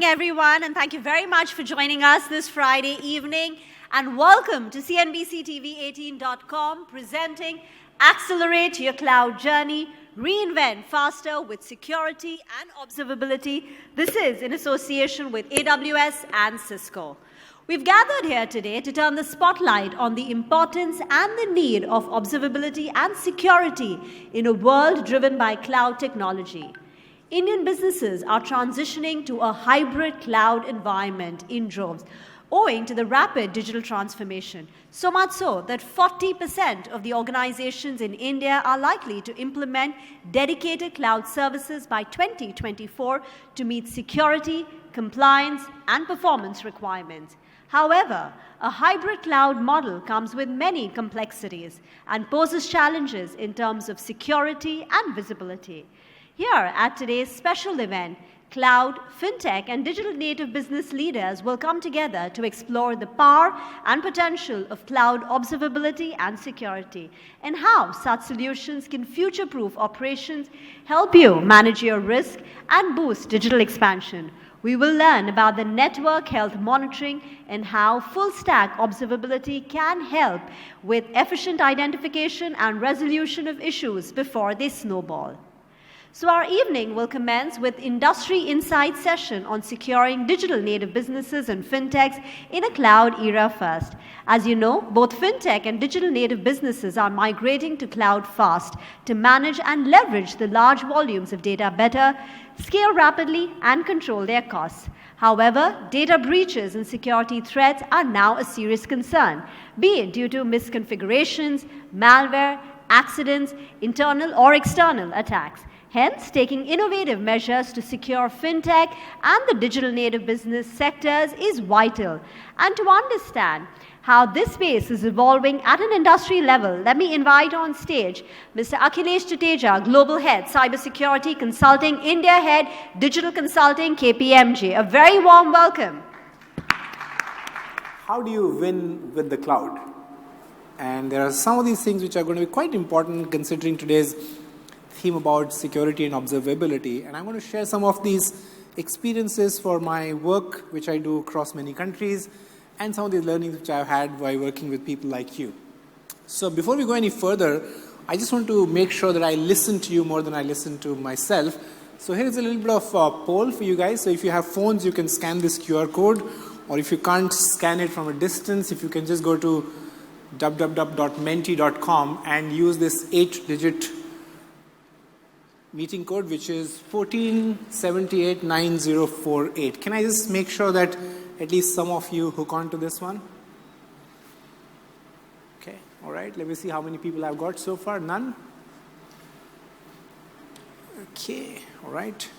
everyone, and thank you very much for joining us this Friday evening. And welcome to CNBC-TV18.com, presenting Accelerate Your Cloud Journey, Reinvent Faster with Security and Observability. This is in association with AWS and Cisco. We've gathered here today to turn the spotlight on the importance and the need of observability and security in a world driven by cloud technology. Indian businesses are transitioning to a hybrid cloud environment in droves, owing to the rapid digital transformation. So much so that 40% of the organizations in India are likely to implement dedicated cloud services by 2024 to meet security, compliance, and performance requirements. However, a hybrid cloud model comes with many complexities and poses challenges in terms of security and visibility. Here at today's special event, cloud, fintech, and digital native business leaders will come together to explore the power and potential of cloud observability and security, and how such solutions can future-proof operations, help you manage your risk, and boost digital expansion. We will learn about the network health monitoring and how full-stack observability can help with efficient identification and resolution of issues before they snowball. So our evening will commence with Industry Insight session on securing digital native businesses and fintechs in a cloud era first. As you know, both fintech and digital native businesses are migrating to cloud fast to manage and leverage the large volumes of data better, scale rapidly, and control their costs. However, data breaches and security threats are now a serious concern, be it due to misconfigurations, malware, accidents, internal or external attacks. Hence, taking innovative measures to secure fintech and the digital native business sectors is vital. And to understand how this space is evolving at an industry level, let me invite on stage Mr. Akhilesh Tuteja, Global Head, Cybersecurity Consulting, India Head, Digital Consulting, KPMG. A very warm welcome. How do you win with the cloud? And there are some of these things which are going to be quite important considering today's theme about security and observability, and I'm going to share some of these experiences for my work which I do across many countries and some of the learnings which I've had by working with people like you. So before we go any further, I just want to make sure that I listen to you more than I listen to myself. So here is a little bit of a poll for you guys. So if you have phones, you can scan this QR code, or if you can't scan it from a distance, if you can just go to www.menti.com and use this 8-digit meeting code, which is 14789048. Can I just make sure that at least some of you hook on to this one? Okay, all right. Let me see how many people I've got so far. None? Okay, all right.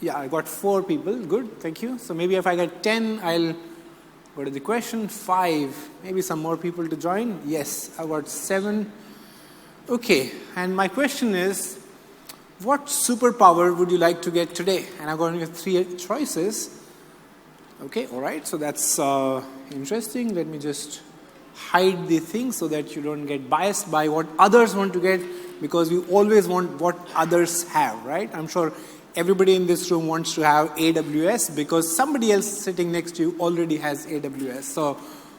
Yeah, I got 4 people. Good, thank you. So maybe if I get 10, I'll go to the question. 5, maybe some more people to join. Yes, I got 7. Okay, and my question is, what superpower would you like to get today? And I'm going to give 3 choices. Okay, all right, so that's interesting. Let me just hide the thing so that you don't get biased by what others want to get, because we always want what others have, right? I'm sure everybody in this room wants to have AWS because somebody else sitting next to you already has AWS. So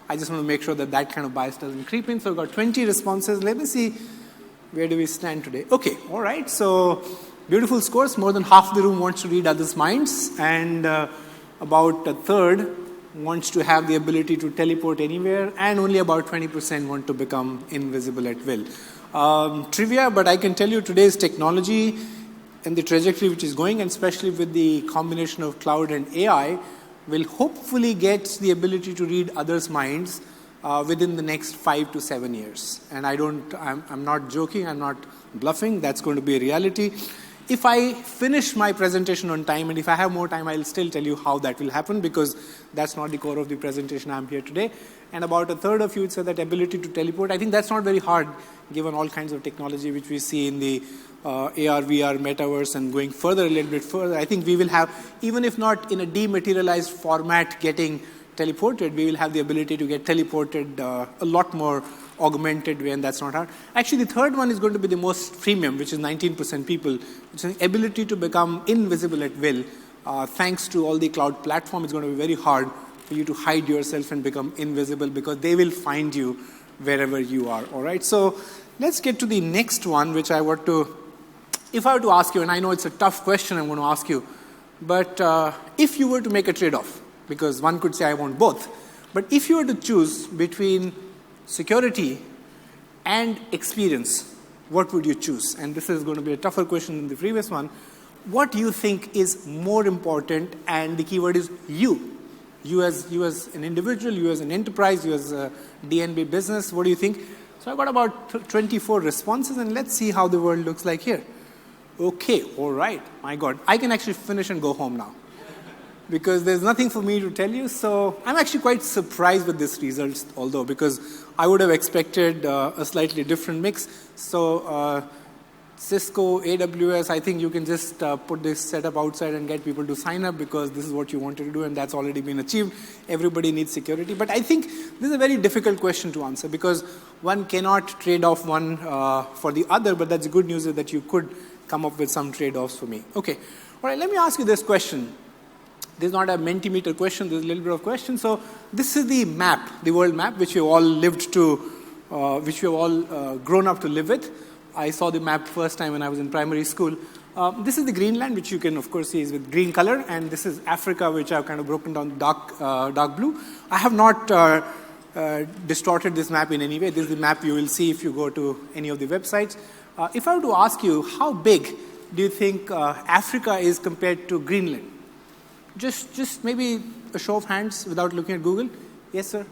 I just want to make sure that that kind of bias doesn't creep in. So we've got 20 responses. Let me see. Where do we stand today? Okay, all right. So beautiful scores. More than half the room wants to read others' minds, and about a third wants to have the ability to teleport anywhere, and only about 20% want to become invisible at will. Trivia, but I can tell you today's technology and the trajectory which is going, and especially with the combination of cloud and AI, will hopefully get the ability to read others' minds within the next 5 to 7 years. And I'm not joking, I'm not bluffing, that's going to be a reality. If I finish my presentation on time, and if I have more time, I'll still tell you how that will happen, because that's not the core of the presentation I'm here today. And about a third of you would say that ability to teleport. I think that's not very hard, given all kinds of technology which we see in the AR, VR, metaverse, and going further, a little bit further. I think we will have, even if not in a dematerialized format getting teleported, we will have the ability to get teleported a lot more augmented way, and that's not hard. Actually, the third one is going to be the most premium, which is 19% people, which is the ability to become invisible at will. Thanks to all the cloud platform, it's going to be very hard for you to hide yourself and become invisible because they will find you wherever you are, all right? So let's get to the next one, which I want to, if I were to ask you, and I know it's a tough question I'm going to ask you, but if you were to make a trade-off, because one could say I want both, but if you were to choose between security and experience, what would you choose? And this is going to be a tougher question than the previous one. What do you think is more important? And the keyword is you. You as an individual, you as an enterprise, you as a DNB business, what do you think? So I got about 24 responses, and let's see how the world looks like here. Okay, all right, my God. I can actually finish and go home now because there's nothing for me to tell you. So I'm actually quite surprised with this result, although, because I would have expected a slightly different mix. So Cisco, AWS, I think you can just put this setup outside and get people to sign up because this is what you wanted to do and that's already been achieved. Everybody needs security. But I think this is a very difficult question to answer because one cannot trade off one for the other, but that's the good news is that you could come up with some trade-offs for me. Okay, all right, let me ask you this question. This is not a Mentimeter question, this is a little bit of question. So this is the map, the world map, which we've all lived to, which we've all grown up to live with. I saw the map first time when I was in primary school. This is the Greenland, which you can, of course, see is with green color, and this is Africa, which I've kind of broken down dark blue. I have not distorted this map in any way. This is the map you will see if you go to any of the websites. If I were to ask you, how big do you think Africa is compared to Greenland? Just maybe a show of hands without looking at Google. Yes, sir?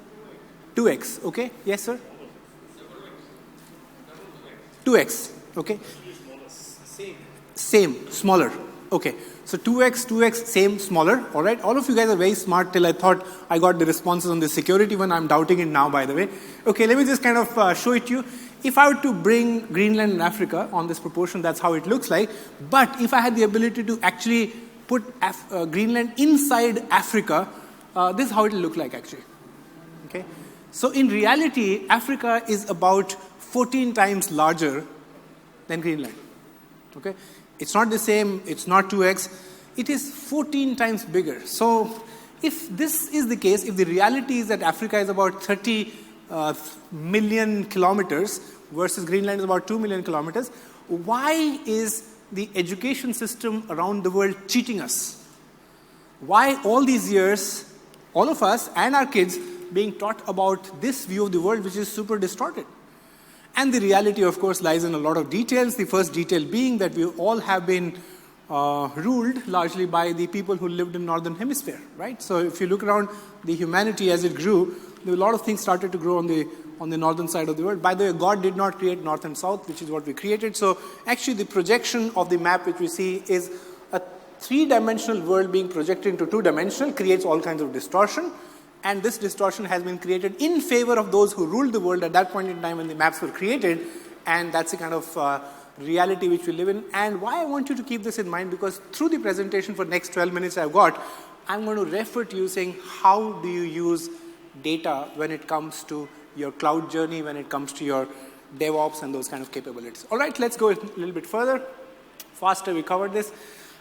2x, okay? Yes, sir? 2x, okay? Same, smaller. Okay, so 2x, same, smaller, all right? All of you guys are very smart till I thought I got the responses on the security one. I'm doubting it now, by the way. Okay, let me just kind of show it to you. If I were to bring Greenland and Africa on this proportion, that's how it looks like. But if I had the ability to actually put Greenland inside Africa, this is how it will look like, actually. Okay? So in reality, Africa is about 14 times larger than Greenland. Okay? It's not the same, it's not 2x, it is 14 times bigger. So if this is the case, if the reality is that Africa is about 30 million kilometers versus Greenland is about 2 million kilometers, why is the education system around the world cheating us? Why all these years, all of us and our kids being taught about this view of the world which is super distorted? And the reality, of course, lies in a lot of details. The first detail being that we all have been ruled largely by the people who lived in Northern Hemisphere, right? So if you look around the humanity as it grew, a lot of things started to grow on the northern side of the world. By the way, God did not create north and south, which is what we created. So actually the projection of the map which we see is a three-dimensional world being projected into two-dimensional, creates all kinds of distortion. And this distortion has been created in favor of those who ruled the world at that point in time when the maps were created. And that's the kind of reality which we live in. And why I want you to keep this in mind, because through the presentation for the next 12 minutes I've got, I'm going to refer to you saying how do you use data when it comes to your cloud journey, when it comes to your DevOps and those kind of capabilities. All right, let's go a little bit further. Faster, we covered this.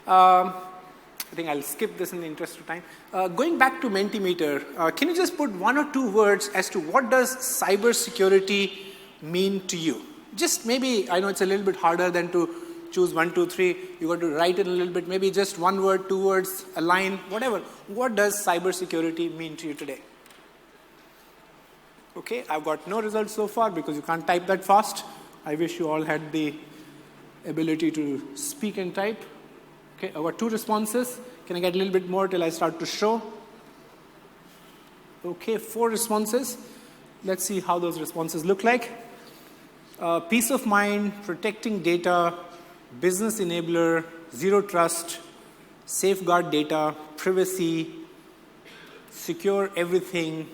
I think I'll skip this in the interest of time. Going back to Mentimeter, can you just put one or two words as to what does cybersecurity mean to you? Just maybe, I know it's a little bit harder than to choose 1, 2, 3. You got to write it a little bit, maybe just one word, 2 words, a line, whatever. What does cybersecurity mean to you today? Okay, I've got no results so far because you can't type that fast. I wish you all had the ability to speak and type. Okay, I've got 2 responses. Can I get a little bit more till I start to show? Okay, 4 responses. Let's see how those responses look like. Peace of mind, protecting data, business enabler, zero trust, safeguard data, privacy, secure everything,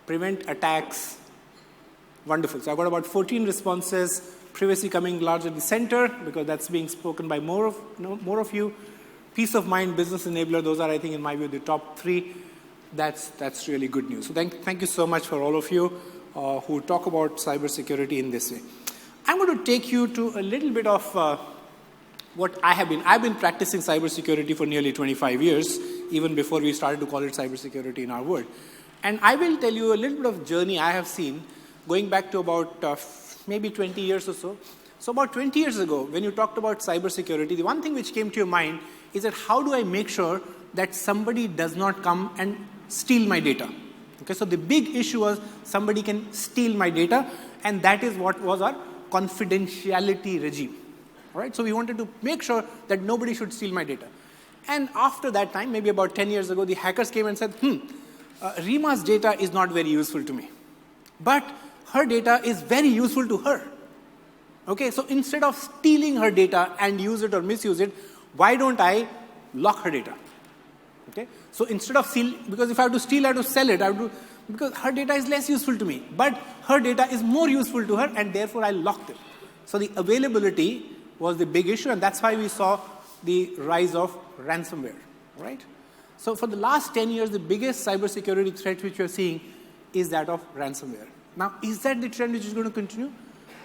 prevent attacks. Wonderful. So I've got about 14 responses. Privacy coming large at the center because that's being spoken by more of you. Peace of mind, business enabler, those are, I think, in my view, the top 3. That's really good news. So thank you so much for all of you. who talk about cybersecurity in this way. I'm going to take you to a little bit of what I've been practicing cybersecurity for nearly 25 years, even before we started to call it cybersecurity in our world. And I will tell you a little bit of journey I have seen going back to about maybe 20 years or so. So about 20 years ago, when you talked about cybersecurity, the one thing which came to your mind is that how do I make sure that somebody does not come and steal my data? Okay, so the big issue was somebody can steal my data, and that is what was our confidentiality regime. All right, so we wanted to make sure that nobody should steal my data. And after that time, maybe about 10 years ago, the hackers came and said, Rima's data is not very useful to me. But her data is very useful to her. Okay, so instead of stealing her data and use it or misuse it, why don't I lock her data? Okay, so instead of because if I have to steal, I have to sell it. Because her data is less useful to me. But her data is more useful to her, and therefore I locked it. So the availability was the big issue, and that's why we saw the rise of ransomware, right? So for the last 10 years, the biggest cybersecurity threat which we're seeing is that of ransomware. Now, is that the trend which is going to continue?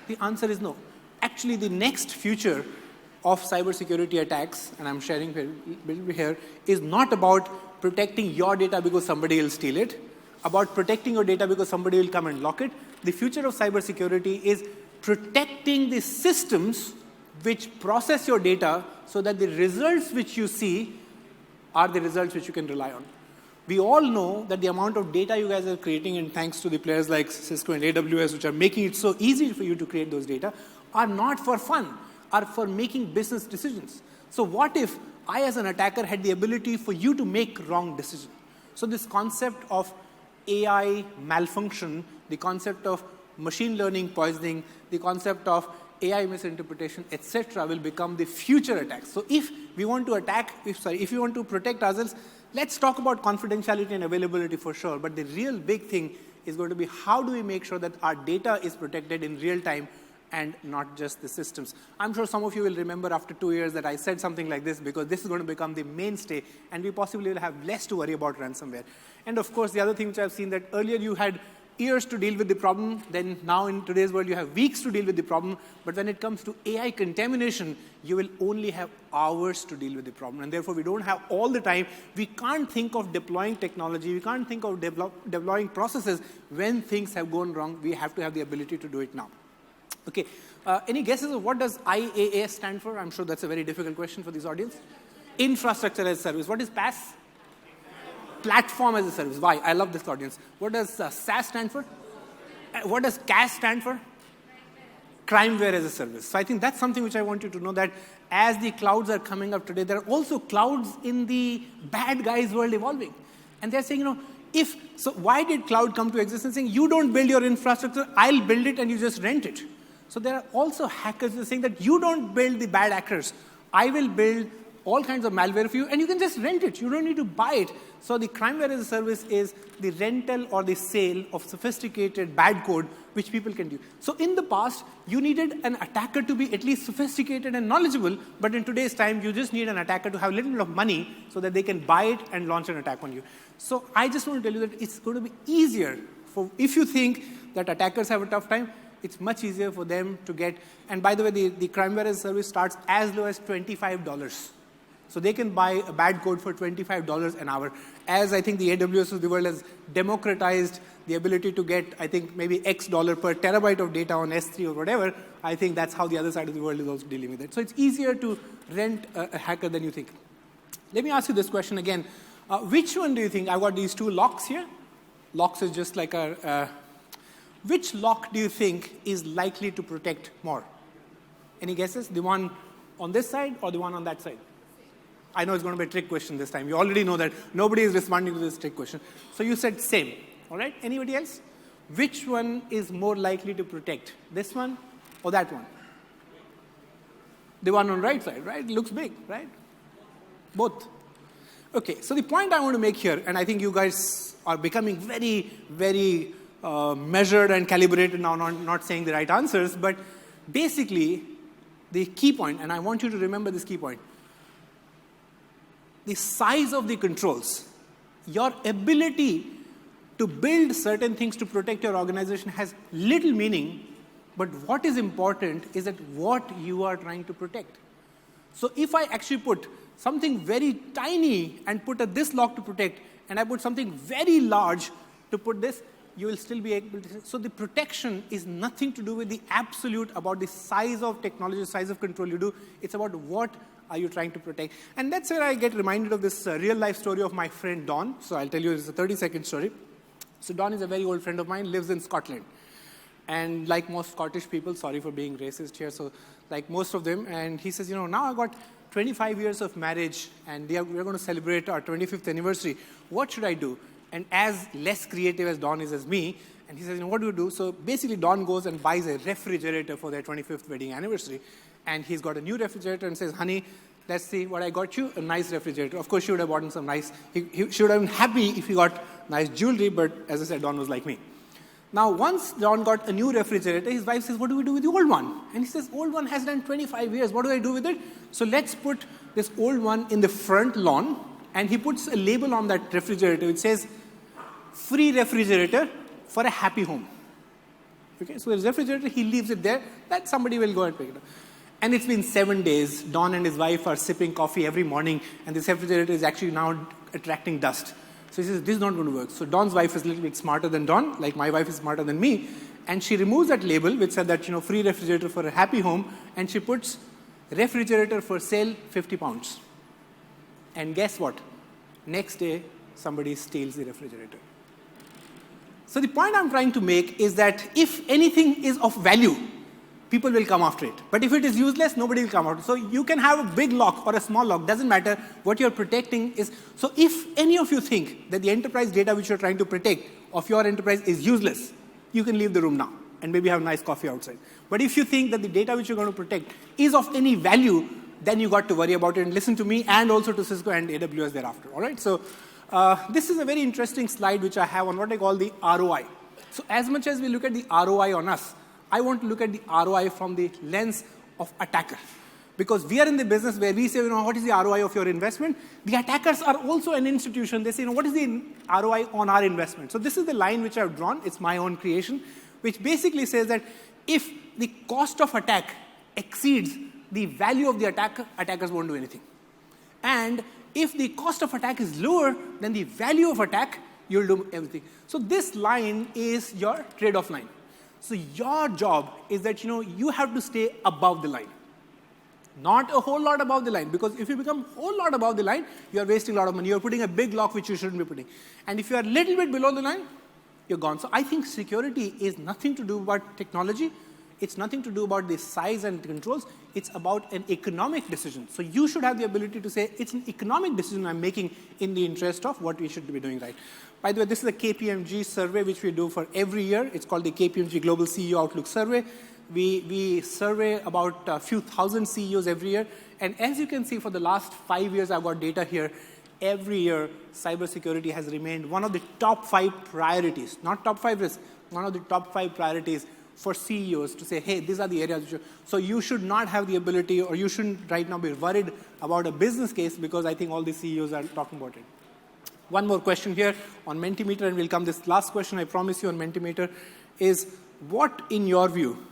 The answer is no. Actually, the next future of cybersecurity attacks, and I'm sharing here, is not about protecting your data because somebody will steal it, about protecting your data because somebody will come and lock it. The future of cybersecurity is protecting the systems which process your data so that the results which you see are the results which you can rely on. We all know that the amount of data you guys are creating, and thanks to the players like Cisco and AWS, which are making it so easy for you to create those data, are not for fun, are for making business decisions. So what if I, as an attacker, had the ability for you to make wrong decisions? So this concept of AI malfunction, the concept of machine learning poisoning, the concept of AI misinterpretation, etc., will become the future attacks. So if we want to if we want to protect ourselves, let's talk about confidentiality and availability for sure. But the real big thing is going to be how do we make sure that our data is protected in real time and not just the systems. I'm sure some of you will remember after 2 years that I said something like this because this is going to become the mainstay, and we possibly will have less to worry about ransomware. And of course, the other thing which I've seen that earlier you had years to deal with the problem, then now in today's world you have weeks to deal with the problem, but when it comes to AI contamination, you will only have hours to deal with the problem, and therefore we don't have all the time. We can't think of deploying technology, we can't think of deploying processes when things have gone wrong. We have to have the ability to do it now. Okay, any guesses of what does IaaS stand for? I'm sure that's a very difficult question for this audience. Infrastructure as a service. What is PaaS? Platform as a service. Why? I love this audience. What does SaaS stand for? What does CAS stand for? Crimeware as a service. So I think that's something which I want you to know, that as the clouds are coming up today, there are also clouds in the bad guys world evolving. And they're saying, so why did cloud come to existence? Saying, you don't build your infrastructure, I'll build it and you just rent it. So there are also hackers who are saying that you don't build the bad actors, I will build all kinds of malware for you, and you can just rent it. You don't need to buy it. So the crimeware as a service is the rental or the sale of sophisticated bad code which people can do. So in the past, you needed an attacker to be at least sophisticated and knowledgeable, but in today's time, you just need an attacker to have a little bit of money so that they can buy it and launch an attack on you. So I just want to tell you that it's going to be easier if you think that attackers have a tough time, it's much easier for them to get. And by the way, the crimeware as a service starts as low as $25. So they can buy a bad code for $25 an hour. As I think the AWS of the world has democratized the ability to get, I think, maybe X dollar per terabyte of data on S3 or whatever, I think that's how the other side of the world is also dealing with it. So it's easier to rent a hacker than you think. Let me ask you this question again. Which one do you think? I've got these two locks here. Locks is just like which lock do you think is likely to protect more? Any guesses? The one on this side or the one on that side? I know it's going to be a trick question this time. You already know that nobody is responding to this trick question. So you said same. All right? Anybody else? Which one is more likely to protect? This one or that one? The one on the right side, right? It looks big, right? Both. Okay, so the point I want to make here, and I think you guys are becoming very, very measured and calibrated now, not saying the right answers, but basically the key point, and I want you to remember this key point, the size of the controls, your ability To build certain things to protect your organization has little meaning, but what is important is that what you are trying to protect. So if I actually put something very tiny and put this lock to protect, and I put something very large to put this, you will still be able to. So the protection is nothing to do with the absolute about the size of technology, the size of control you do. It's about what are you trying to protect. And that's where I get reminded of this real life story of my friend Don. So I'll tell you, it's a 30-second story. So Don is a very old friend of mine, lives in Scotland. And like most Scottish people, sorry for being racist here, so like most of them, and he says, now I've got 25 years of marriage, and we're going to celebrate our 25th anniversary. What should I do? And as less creative as Don is as me, and he says, what do you do? So basically, Don goes and buys a refrigerator for their 25th wedding anniversary, and he's got a new refrigerator and says, honey, let's see what I got you, a nice refrigerator. Of course, she would have bought some nice, he should have been happy if he got nice jewelry, but as I said, Don was like me. Now, once Don got a new refrigerator, his wife says, what do we do with the old one? And he says, old one has done 25 years. What do I do with it? So let's put this old one in the front lawn. And he puts a label on that refrigerator which says, free refrigerator for a happy home. Okay, so the refrigerator, he leaves it there, that somebody will go and pick it up. And it's been 7 days. Don and his wife are sipping coffee every morning, and this refrigerator is actually now attracting dust. So he says, this is not going to work. So Don's wife is a little bit smarter than Don, like my wife is smarter than me. And she removes that label, which said that, free refrigerator for a happy home, and she puts refrigerator for sale, 50 pounds. And guess what? Next day, somebody steals the refrigerator. So the point I'm trying to make is that if anything is of value, people will come after it. But if it is useless, nobody will come after it. So you can have a big lock or a small lock, doesn't matter. What you're protecting is, so if any of you think that the enterprise data which you're trying to protect of your enterprise is useless, you can leave the room now and maybe have nice coffee outside. But if you think that the data which you're going to protect is of any value, then you got to worry about it and listen to me and also to Cisco and AWS thereafter. All right. So this is a very interesting slide which I have on what I call the ROI. So as much as we look at the ROI on us, I want to look at the ROI from the lens of attacker. Because we are in the business where we say, what is the ROI of your investment? The attackers are also an institution. They say, what is the ROI on our investment? So this is the line which I've drawn. It's my own creation, which basically says that if the cost of attack exceeds the value of the attack, attackers won't do anything. And if the cost of attack is lower than the value of attack, you'll do everything. So this line is your trade-off line. So your job is that, you have to stay above the line. Not a whole lot above the line, because if you become a whole lot above the line, you are wasting a lot of money. You're putting a big lock which you shouldn't be putting. And if you are a little bit below the line, you're gone. So I think security is nothing to do about technology. It's nothing to do about the size and controls. It's about an economic decision. So you should have the ability to say, it's an economic decision I'm making in the interest of what we should be doing right. By the way, this is a KPMG survey which we do for every year. It's called the KPMG Global CEO Outlook Survey. We survey about a few thousand CEOs every year. And as you can see, for the last 5 years, I've got data here. Every year, cybersecurity has remained one of the top 5 priorities. Not top 5 risks, one of the top 5 priorities for CEOs to say, hey, these are the areas. So you should not have the ability, or you shouldn't right now be worried about a business case, because I think all the CEOs are talking about it. One more question here on Mentimeter, and we'll come this last question, I promise you, on Mentimeter, is what, in your view,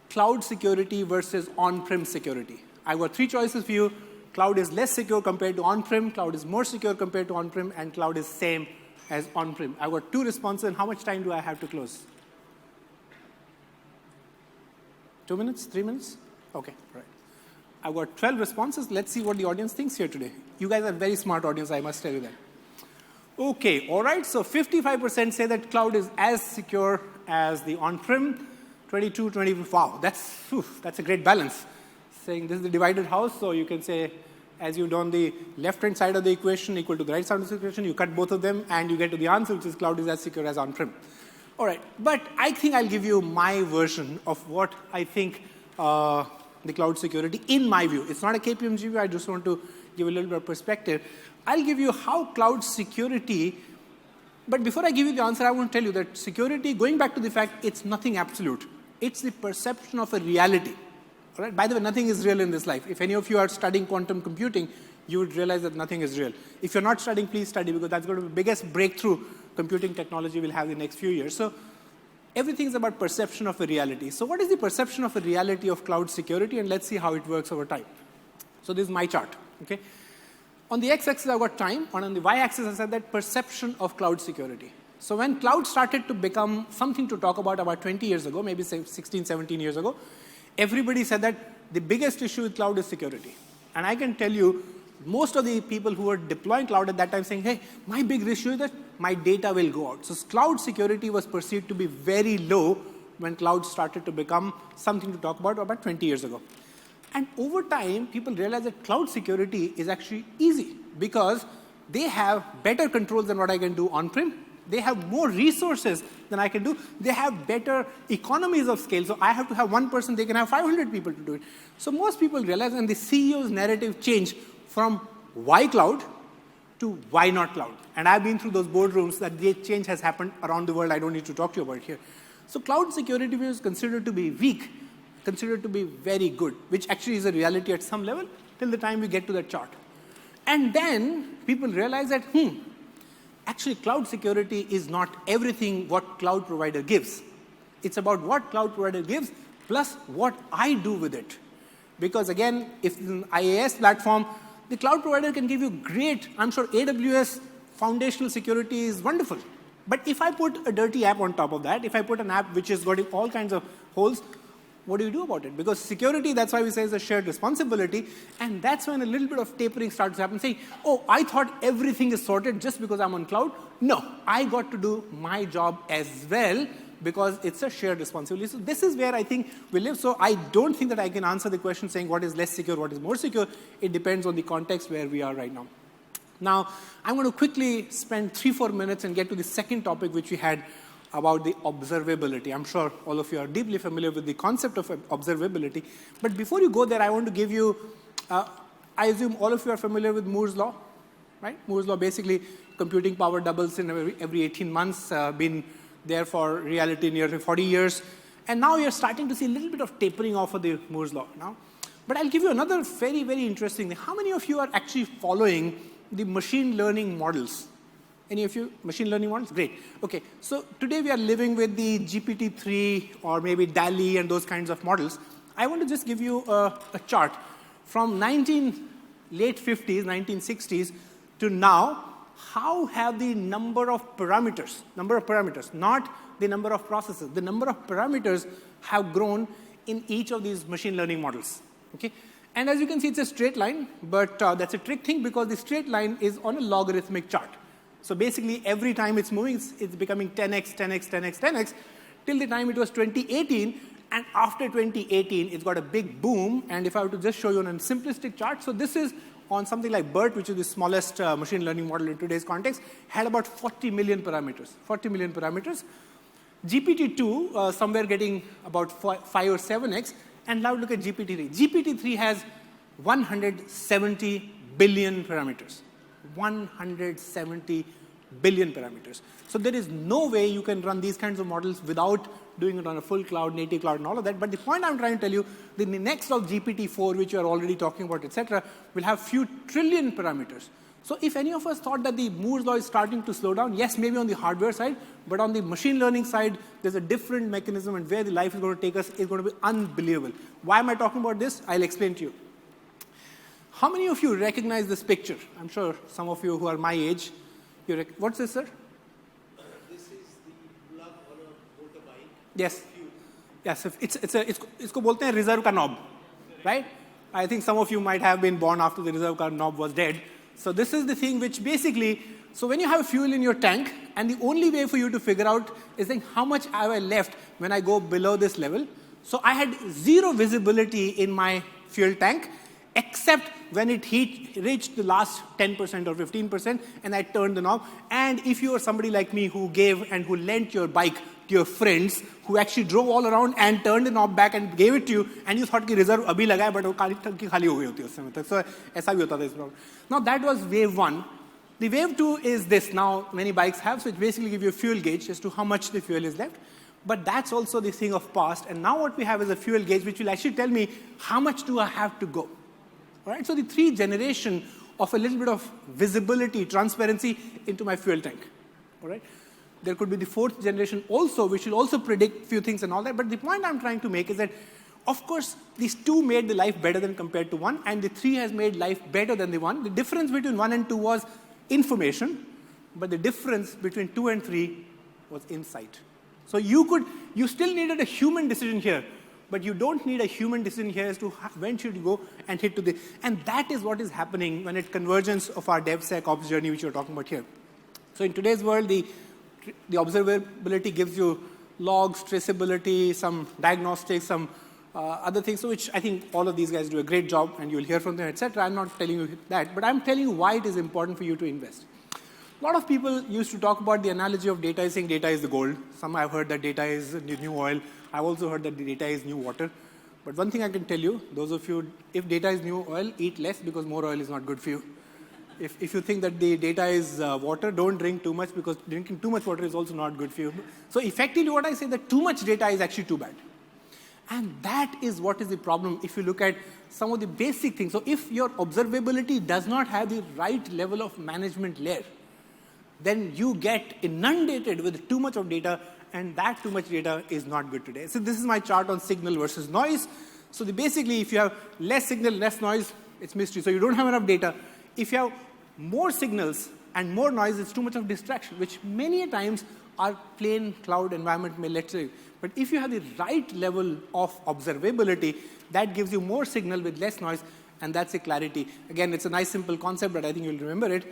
cloud security versus on-prem security? I've got 3 choices for you. Cloud is less secure compared to on-prem, cloud is more secure compared to on-prem, and cloud is same as on-prem. I've got 2 responses, and how much time do I have to close? 2 minutes? 3 minutes? Okay, all right. I've got 12 responses. Let's see what the audience thinks here today. You guys are a very smart audience, I must tell you that. Okay, all right. So 55% say that cloud is as secure as the on-prem. 22, 20, wow, that's a great balance. Saying this is the divided house, so you can say, as you do on the left-hand side of the equation equal to the right side of the equation, you cut both of them, and you get to the answer, which is cloud is as secure as on-prem. All right, but I think I'll give you my version of what I think the cloud security, in my view. It's not a KPMG view, I just want to give a little bit of perspective. I'll give you how cloud security, but before I give you the answer, I want to tell you that security, going back to the fact it's nothing absolute. It's the perception of a reality. All right? By the way, nothing is real in this life. If any of you are studying quantum computing, you would realize that nothing is real. If you're not studying, please study, because that's going to be the biggest breakthrough computing technology will have in the next few years. So everything is about perception of a reality. So what is the perception of a reality of cloud security? And let's see how it works over time. So this is my chart. Okay? On the x-axis, I've got time. And on the y-axis, I said that perception of cloud security. So when cloud started to become something to talk about 20 years ago, maybe 16, 17 years ago, everybody said that the biggest issue with cloud is security. And I can tell you, most of the people who were deploying cloud at that time saying, hey, my big issue is that my data will go out. So cloud security was perceived to be very low when cloud started to become something to talk about 20 years ago. And over time, people realized that cloud security is actually easy because they have better controls than what I can do on-prem. They have more resources than I can do. They have better economies of scale. So I have to have one person, they can have 500 people to do it. So most people realize, and the CEO's narrative changed from why cloud to why not cloud. And I've been through those boardrooms that the change has happened around the world. I don't need to talk to you about it here. So cloud security was considered to be weak, considered to be very good, which actually is a reality at some level till the time we get to that chart. And then people realize that, actually, cloud security is not everything what cloud provider gives. It's about what cloud provider gives plus what I do with it. Because again, if it's an IaaS platform, the cloud provider can give you great, I'm sure AWS foundational security is wonderful. But if I put a dirty app on top of that, if I put an app which is got all kinds of holes, what do you do about it? Because security, that's why we say is a shared responsibility. And that's when a little bit of tapering starts to happen, saying, oh, I thought everything is sorted just because I'm on cloud. No, I got to do my job as well because it's a shared responsibility. So this is where I think we live. So I don't think that I can answer the question saying what is less secure, what is more secure. It depends on the context where we are right now. Now, I'm going to quickly spend 3-4 minutes and get to the second topic which we had about the observability. I'm sure all of you are deeply familiar with the concept of observability. But before you go there, I want to give you, I assume all of you are familiar with Moore's law, right? Moore's law, basically, computing power doubles in every 18 months, been there for reality nearly 40 years. And now you're starting to see a little bit of tapering off of the Moore's law now. But I'll give you another very, very interesting thing. How many of you are actually following the machine learning models? Any of you machine learning models? Great. Okay, so today we are living with the GPT-3 or maybe DALL-E and those kinds of models. I want to just give you a chart from late 50s, 1960s to now. How have the number of parameters, not the number of processes, the number of parameters have grown in each of these machine learning models? Okay, and as you can see, it's a straight line, but that's a trick thing because the straight line is on a logarithmic chart. So basically, every time it's moving, it's becoming 10x, 10x, 10x, 10x, till the time it was 2018. And after 2018, it's got a big boom. And if I were to just show you on a simplistic chart, so this is on something like BERT, which is the smallest machine learning model in today's context, had about 40 million parameters. 40 million parameters. GPT-2, somewhere getting about 5 or 7x. And now look at GPT-3. GPT-3 has 170 billion parameters. 170 billion parameters. So there is no way you can run these kinds of models without doing it on a full cloud, native cloud, and all of that. But the point I'm trying to tell you, the next of GPT-4, which you are already talking about, etc., will have few trillion parameters. So if any of us thought that the Moore's law is starting to slow down, yes, maybe on the hardware side, but on the machine learning side, there's a different mechanism, and where the life is going to take us is going to be unbelievable. Why am I talking about this? I'll explain to you. How many of you recognize this picture? I'm sure some of you who are my age, what's this, sir? This is the plug on a motorbike. Yes. Yes, इसको बोलते हैं reserve का knob, right? I think some of you might have been born after the reserve car knob was dead. So this is the thing which basically, so when you have fuel in your tank, and the only way for you to figure out is like how much have I left when I go below this level. So I had zero visibility in my fuel tank, except when it reached the last 10% or 15%, and I turned the knob. And if you are somebody like me who gave and who lent your bike to your friends, who actually drove all around and turned the knob back and gave it to you, and you thought कि reserve अभी लगा है, but वो खाली हो गई होती है उस समय तक. So ऐसा भी होता था इस problem. Now that was wave 1. The wave 2 is this. Now many bikes have, so it basically gives you a fuel gauge as to how much the fuel is left. But that's also the thing of past. And now what we have is a fuel gauge which will actually tell me how much do I have to go. All right? So the 3 generation of a little bit of visibility, transparency into my fuel tank. All right? There could be the fourth generation also, which will also predict few things and all that. But the point I'm trying to make is that, of course, these two made the life better than compared to one, and the three has made life better than the one. The difference between 1 and 2 was information, but the difference between 2 and 3 was insight. So you still needed a human decision here, but you don't need a human decision here as to when should you go and hit to the, and that is what is happening when it convergence of our DevSecOps journey, which you're talking about here. So in today's world, the observability gives you logs, traceability, some diagnostics, some other things, so which I think all of these guys do a great job, and you'll hear from them, etc. I'm not telling you that, but I'm telling you why it is important for you to invest. A lot of people used to talk about the analogy of data, saying data is the gold. Some have heard that data is the new oil. I've also heard that the data is new water. But one thing I can tell you, those of you, if data is new oil, eat less because more oil is not good for you. If you think that the data is water, don't drink too much because drinking too much water is also not good for you. So effectively what I say that too much data is actually too bad. And that is what is the problem if you look at some of the basic things. So if your observability does not have the right level of management layer, then you get inundated with too much of data, and that too much data is not good today. So this is my chart on signal versus noise. So basically, if you have less signal, less noise, it's mystery. So you don't have enough data. If you have more signals and more noise, it's too much of distraction, which many times our plain cloud environment may let you. But if you have the right level of observability, that gives you more signal with less noise, and that's a clarity. Again, it's a nice, simple concept, but I think you'll remember it.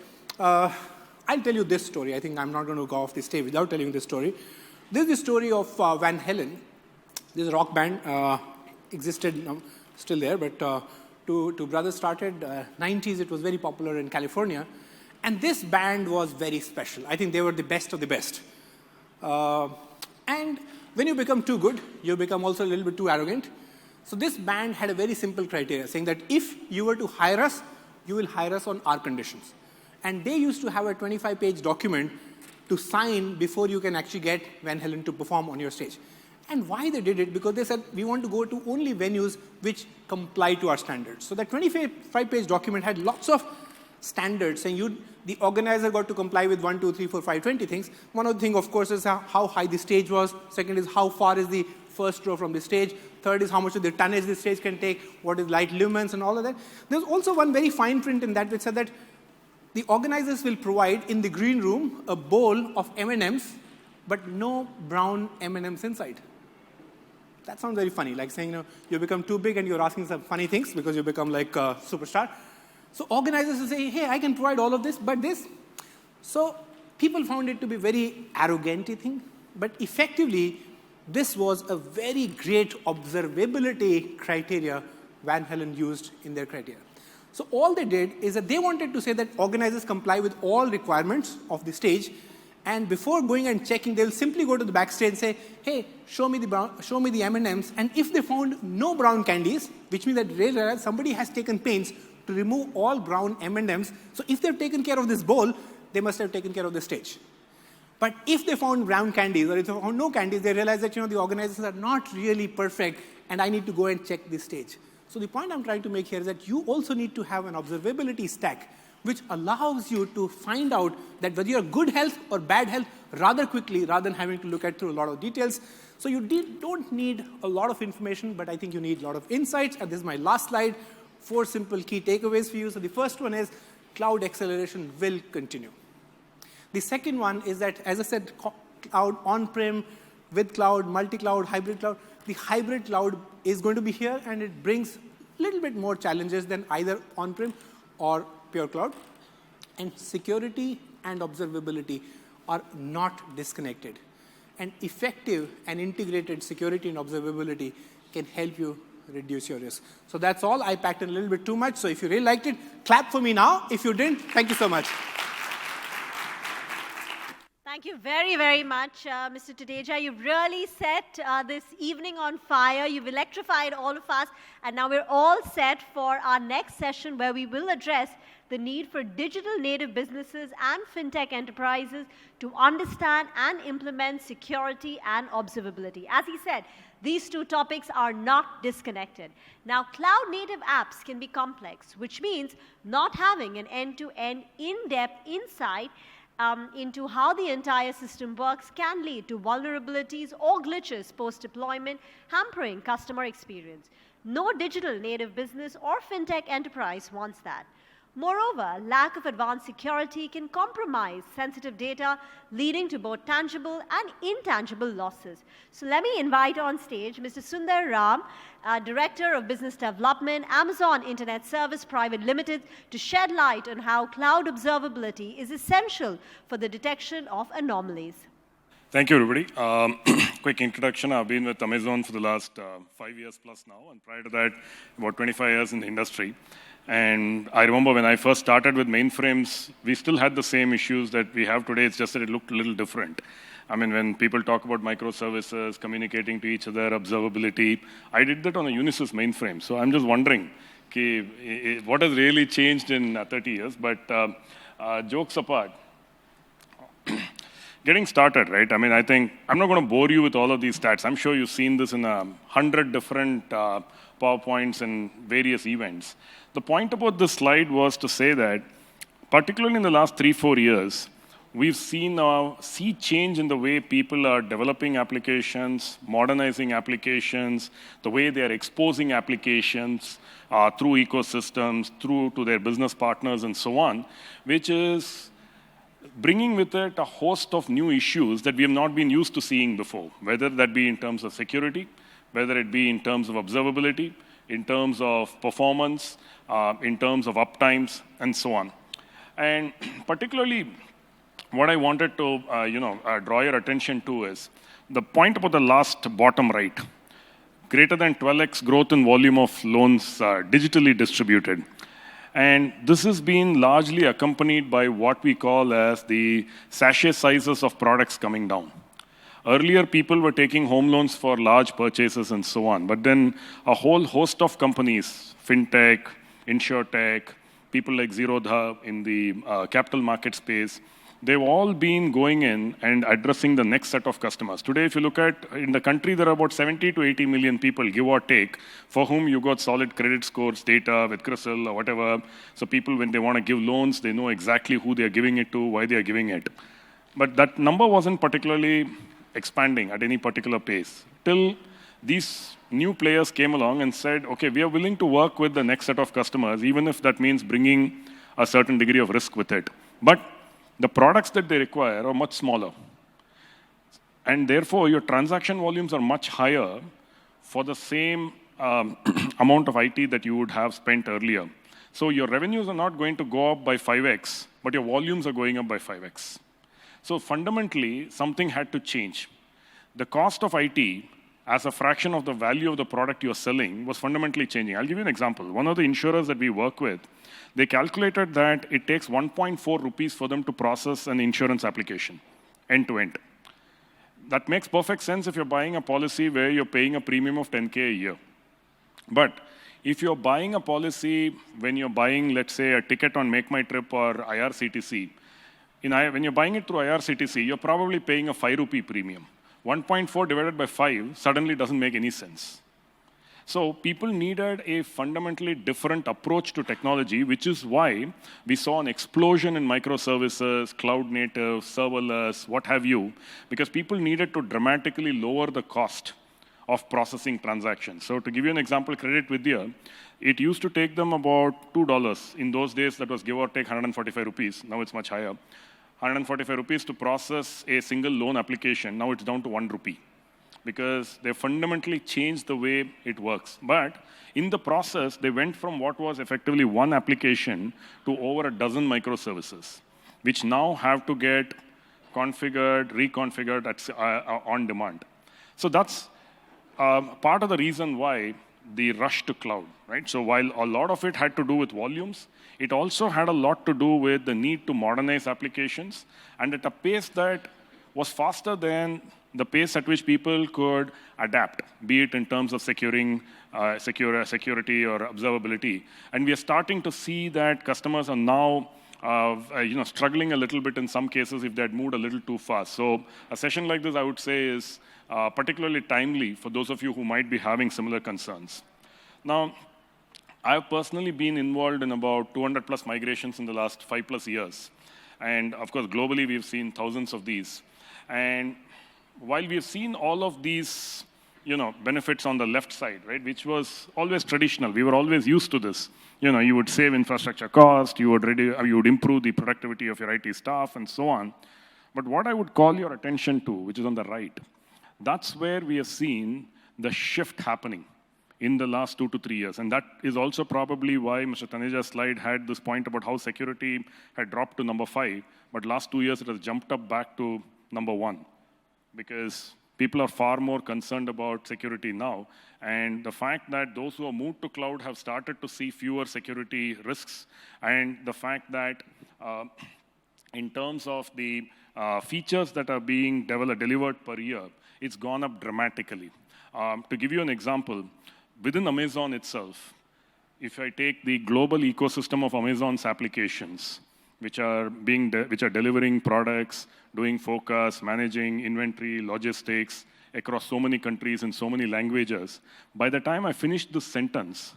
I'll tell you this story. I think I'm not going to go off the stage without telling you this story. This is the story of Van Halen. This is a rock band, existed, still there, but two brothers started. 90s, it was very popular in California. And this band was very special. I think they were the best of the best. And when you become too good, you become also a little bit too arrogant. So this band had a very simple criteria, saying that if you were to hire us, you will hire us on our conditions. And they used to have a 25-page document to sign before you can actually get Van Halen to perform on your stage. And why they did it? Because they said, we want to go to only venues which comply to our standards. So that 25-page document had lots of standards saying the organizer got to comply with 1, 2, 3, 4, 5, 20 things. One of the things, of course, is how high the stage was. Second is how far is the first row from the stage. Third is how much of the tonnage the stage can take. What is light lumens and all of that. There's also one very fine print in that which said that the organizers will provide in the green room a bowl of M&Ms, but no brown M&Ms inside. That sounds very funny, like saying, you become too big and you're asking some funny things because you become like a superstar. So organizers will say, hey, I can provide all of this, but this. So people found it to be very arrogant thing, but effectively, this was a very great observability criteria Van Halen used in their criteria. So all they did is that they wanted to say that organizers comply with all requirements of the stage, and before going and checking, they'll simply go to the backstage and say, hey, show me the M&Ms, and if they found no brown candies, which means that somebody has taken pains to remove all brown M&Ms, so if they've taken care of this bowl, they must have taken care of the stage. But if they found brown candies, or if they found no candies, they realized that the organizers are not really perfect, and I need to go and check this stage. So the point I'm trying to make here is that you also need to have an observability stack which allows you to find out that whether you're good health or bad health rather quickly, rather than having to look at through a lot of details. So you don't need a lot of information, but I think you need a lot of insights. And this is my last slide. 4 simple key takeaways for you. So the first one is cloud acceleration will continue. The second one is that, as I said, cloud on-prem, with cloud, multi-cloud, hybrid cloud. The hybrid cloud is going to be here, and it brings a little bit more challenges than either on-prem or pure cloud. And security and observability are not disconnected. And effective and integrated security and observability can help you reduce your risk. So that's all. I packed in a little bit too much. So if you really liked it, clap for me now. If you didn't, thank you so much. Thank you very, very much, Mr. Tadeja. You've really set this evening on fire. You've electrified all of us. And now we're all set for our next session where we will address the need for digital native businesses and fintech enterprises to understand and implement security and observability. As he said, these two topics are not disconnected. Now, cloud native apps can be complex, which means not having an end-to-end, in-depth insight into how the entire system works can lead to vulnerabilities or glitches post-deployment, hampering customer experience. No digital native business or fintech enterprise wants that. Moreover, lack of advanced security can compromise sensitive data, leading to both tangible and intangible losses. So let me invite on stage Mr. Sundar Ram, Director of Business Development, Amazon Internet Service Private Limited, to shed light on how cloud observability is essential for the detection of anomalies. Thank you, everybody. Quick introduction. I've been with Amazon for the last 5 years plus now, and prior to that, about 25 years in the industry. And I remember when I first started with mainframes, we still had the same issues that we have today. It's just that it looked a little different. I mean, when people talk about microservices, communicating to each other, observability, I did that on a Unisys mainframe. So I'm just wondering, what has really changed in 30 years? But jokes apart, getting started, right? I mean, I think I'm not going to bore you with all of these stats. I'm sure you've seen this in 100 different PowerPoints and various events. The point about this slide was to say that, particularly in the last 3-4 years, we've seen a sea change in the way people are developing applications, modernizing applications, the way they are exposing applications through ecosystems, through to their business partners, and so on, which is bringing with it a host of new issues that we have not been used to seeing before, whether that be in terms of security, whether it be in terms of observability, in terms of performance, in terms of uptimes, and so on. And particularly, what I wanted to draw your attention to is the point about the last bottom right, greater than 12x growth in volume of loans digitally distributed. And this has been largely accompanied by what we call as the sachet sizes of products coming down. Earlier, people were taking home loans for large purchases and so on. But then a whole host of companies, Fintech, InsurTech, people like Zerodha in the capital market space, they've all been going in and addressing the next set of customers. Today, if you look at, in the country, there are about 70 to 80 million people, give or take, for whom you got solid credit scores, data with CRISIL or whatever. So people, when they want to give loans, they know exactly who they're giving it to, why they're giving it. But that number wasn't particularly expanding at any particular pace till these new players came along and said, okay, we are willing to work with the next set of customers, even if that means bringing a certain degree of risk with it. But the products that they require are much smaller. And therefore, your transaction volumes are much higher for the same amount of IT that you would have spent earlier. So your revenues are not going to go up by 5x, but your volumes are going up by 5x. So fundamentally, something had to change. The cost of IT as a fraction of the value of the product you're selling was fundamentally changing. I'll give you an example. One of the insurers that we work with, they calculated that it takes 1.4 rupees for them to process an insurance application, end to end. That makes perfect sense if you're buying a policy where you're paying a premium of 10K a year. But if you're buying a policy when you're buying, let's say, a ticket on Make My Trip or IRCTC, when you're buying it through IRCTC, you're probably paying a 5 rupee premium. 1.4 divided by 5 suddenly doesn't make any sense. So people needed a fundamentally different approach to technology, which is why we saw an explosion in microservices, cloud native, serverless, what have you, because people needed to dramatically lower the cost of processing transactions. So to give you an example, Credit Vidya, it used to take them about $2. In those days, that was give or take 145 rupees. Now it's much higher. 145 rupees to process a single loan application. Now it's down to 1 rupee because they fundamentally changed the way it works. But in the process, they went from what was effectively one application to over a dozen microservices, which now have to get configured, reconfigured on demand. So that's part of the reason why the rush to cloud, right? So while a lot of it had to do with volumes, it also had a lot to do with the need to modernize applications and at a pace that was faster than the pace at which people could adapt, be it in terms of security or observability. And we are starting to see that customers are now struggling a little bit in some cases if they had moved a little too fast. So a session like this, I would say, is particularly timely for those of you who might be having similar concerns. Now, I've personally been involved in about 200 plus migrations in the last 5+ years. And of course, globally, we've seen thousands of these. And while we've seen all of these benefits on the left side, right, which was always traditional, we were always used to this. You would save infrastructure cost, you would improve the productivity of your IT staff, and so on. But what I would call your attention to, which is on the right, that's where we have seen the shift happening in the last 2 to 3 years. And that is also probably why Mr. Taneja's slide had this point about how security had dropped to number 5, but last 2 years it has jumped up back to number 1. Because people are far more concerned about security now. And the fact that those who have moved to cloud have started to see fewer security risks, and the fact that in terms of the features that are being delivered per year, it's gone up dramatically. To give you an example, within Amazon itself, if I take the global ecosystem of Amazon's applications, which are delivering products, doing forecast, managing inventory, logistics across so many countries and so many languages, by the time I finished this sentence,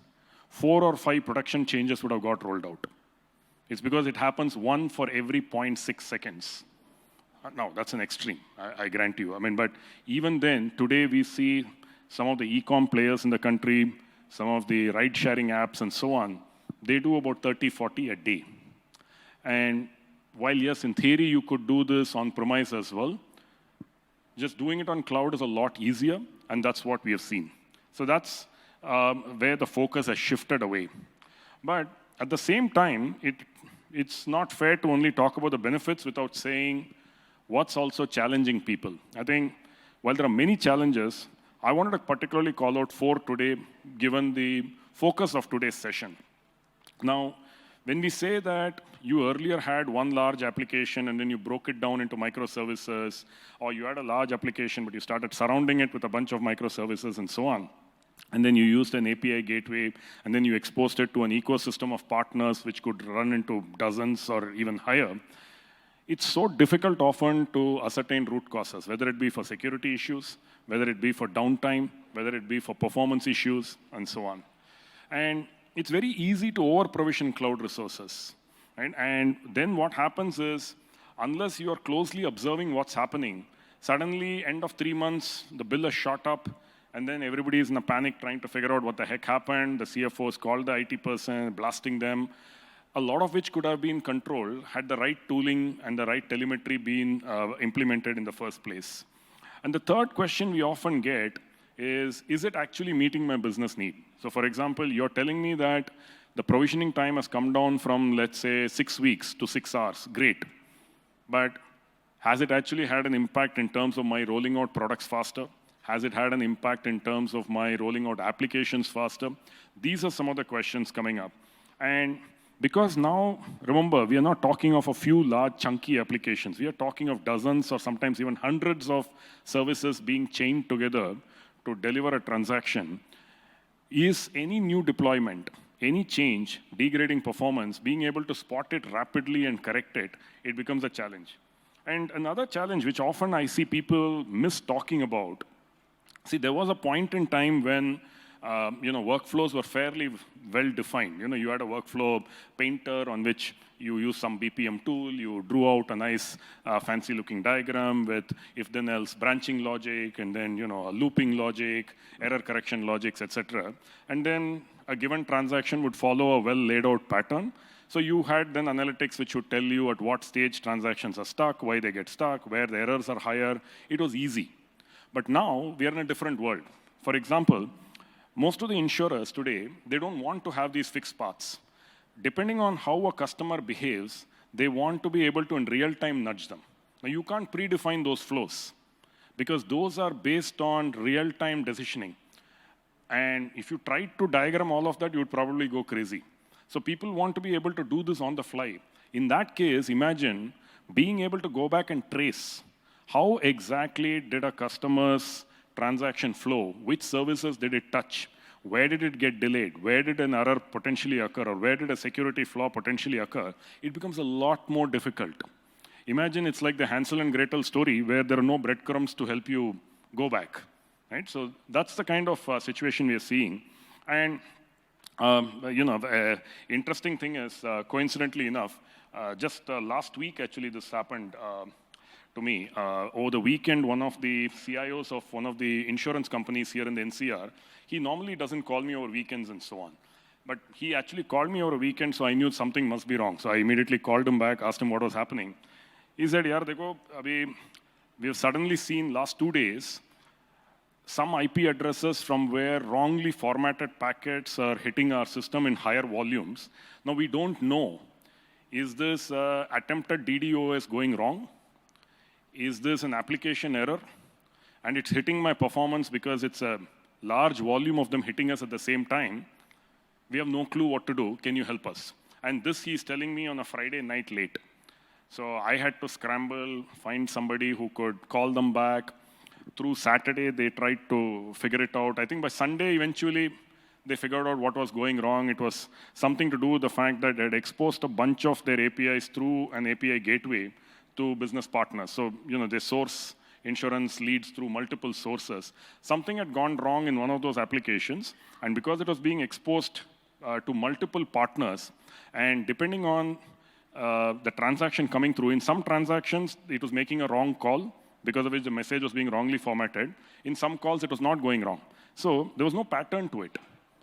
4 or 5 production changes would have got rolled out. It's because it happens 1 for every 0.6 seconds. Now, that's an extreme, I grant you. But even then, today we see some of the e-com players in the country, some of the ride-sharing apps and so on, they do about 30, 40 a day. And while, yes, in theory, you could do this on-premise as well, just doing it on cloud is a lot easier, and that's what we have seen. So that's where the focus has shifted away. But at the same time, it's not fair to only talk about the benefits without saying what's also challenging people. I think while there are many challenges, I wanted to particularly call out 4 today, given the focus of today's session. Now, when we say that you earlier had one large application and then you broke it down into microservices, or you had a large application but you started surrounding it with a bunch of microservices and so on, and then you used an API gateway, and then you exposed it to an ecosystem of partners which could run into dozens or even higher, it's so difficult often to ascertain root causes, whether it be for security issues, whether it be for downtime, whether it be for performance issues, and so on. And it's very easy to over-provision cloud resources. Right? And then what happens is, unless you are closely observing what's happening, suddenly, end of 3 months, the bill has shot up, and then everybody is in a panic trying to figure out what the heck happened. The CFOs called the IT person, blasting them, a lot of which could have been controlled had the right tooling and the right telemetry been implemented in the first place. And the third question we often get is it actually meeting my business need? So for example, you're telling me that the provisioning time has come down from, let's say, 6 weeks to 6 hours. Great. But has it actually had an impact in terms of my rolling out products faster? Has it had an impact in terms of my rolling out applications faster? These are some of the questions coming up. And because now, remember, we are not talking of a few large, chunky applications. We are talking of dozens or sometimes even hundreds of services being chained together to deliver a transaction. Is any new deployment, any change, degrading performance, being able to spot it rapidly and correct it, it becomes a challenge. And another challenge, which often I see people miss talking about, see, there was a point in time when workflows were fairly well defined. You had a workflow painter on which you use some BPM tool, you drew out a nice fancy looking diagram with if then else branching logic, and then a looping logic, error correction logics, etc. And then a given transaction would follow a well laid out pattern. So you had then analytics which would tell you at what stage transactions are stuck, why they get stuck, where the errors are higher. It was easy. But now we are in a different world. For example, most of the insurers today, they don't want to have these fixed paths. Depending on how a customer behaves, they want to be able to in real time nudge them. Now you can't predefine those flows because those are based on real time decisioning. And if you tried to diagram all of that, you would probably go crazy. So people want to be able to do this on the fly. In that case, imagine being able to go back and trace how exactly did a customer's transaction flow? Which services did it touch? Where did it get delayed? Where did an error potentially occur? Or where did a security flaw potentially occur? It becomes a lot more difficult. Imagine it's like the Hansel and Gretel story where there are no breadcrumbs to help you go back. Right? So that's the kind of situation we are seeing. And interesting thing is, coincidentally enough, just last week, actually, this happened to me. Over the weekend, one of the CIOs of one of the insurance companies here in the NCR, he normally doesn't call me over weekends and so on. But he actually called me over a weekend, so I knew something must be wrong. So I immediately called him back, asked him what was happening. He said, yaar, dekho, abhi, we have suddenly seen last 2 days, some IP addresses from where wrongly formatted packets are hitting our system in higher volumes. Now, we don't know, is this attempted DDoS going wrong? Is this an application error? And it's hitting my performance because it's a large volume of them hitting us at the same time. We have no clue what to do. Can you help us? And this he's telling me on a Friday night late. So I had to scramble, find somebody who could call them back. Through Saturday, they tried to figure it out. I think by Sunday, eventually, they figured out what was going wrong. It was something to do with the fact that they had exposed a bunch of their APIs through an API gateway to business partners. So, they source insurance leads through multiple sources. Something had gone wrong in one of those applications, and because it was being exposed to multiple partners, and depending on the transaction coming through, in some transactions, it was making a wrong call, because of which the message was being wrongly formatted. In some calls, it was not going wrong. So there was no pattern to it,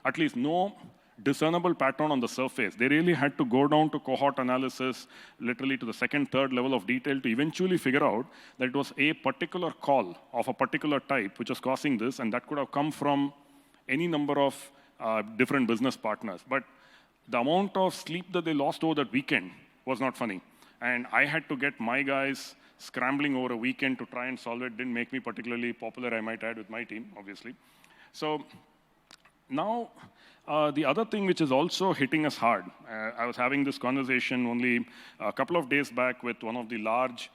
at least no discernible pattern on the surface. They really had to go down to cohort analysis, literally to the second, third level of detail to eventually figure out that it was a particular call of a particular type which was causing this, and that could have come from any number of different business partners. But the amount of sleep that they lost over that weekend was not funny. And I had to get my guys scrambling over a weekend to try and solve it. Didn't make me particularly popular, I might add, with my team, obviously. So now, the other thing which is also hitting us hard, I was having this conversation only a couple of days back with one of the large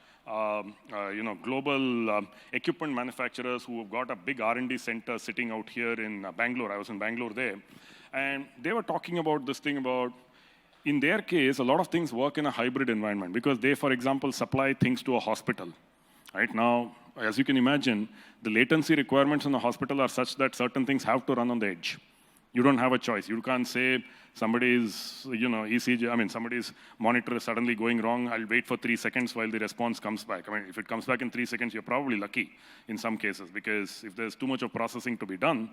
global equipment manufacturers who have got a big R&D center sitting out here in Bangalore. I was in Bangalore there. And they were talking about this thing about, in their case, a lot of things work in a hybrid environment because they, for example, supply things to a hospital. Right now, as you can imagine, the latency requirements in the hospital are such that certain things have to run on the edge. You don't have a choice. You can't say somebody's, ECG, somebody's monitor is suddenly going wrong. I'll wait for 3 seconds while the response comes back. If it comes back in 3 seconds, you're probably lucky in some cases because if there's too much of processing to be done,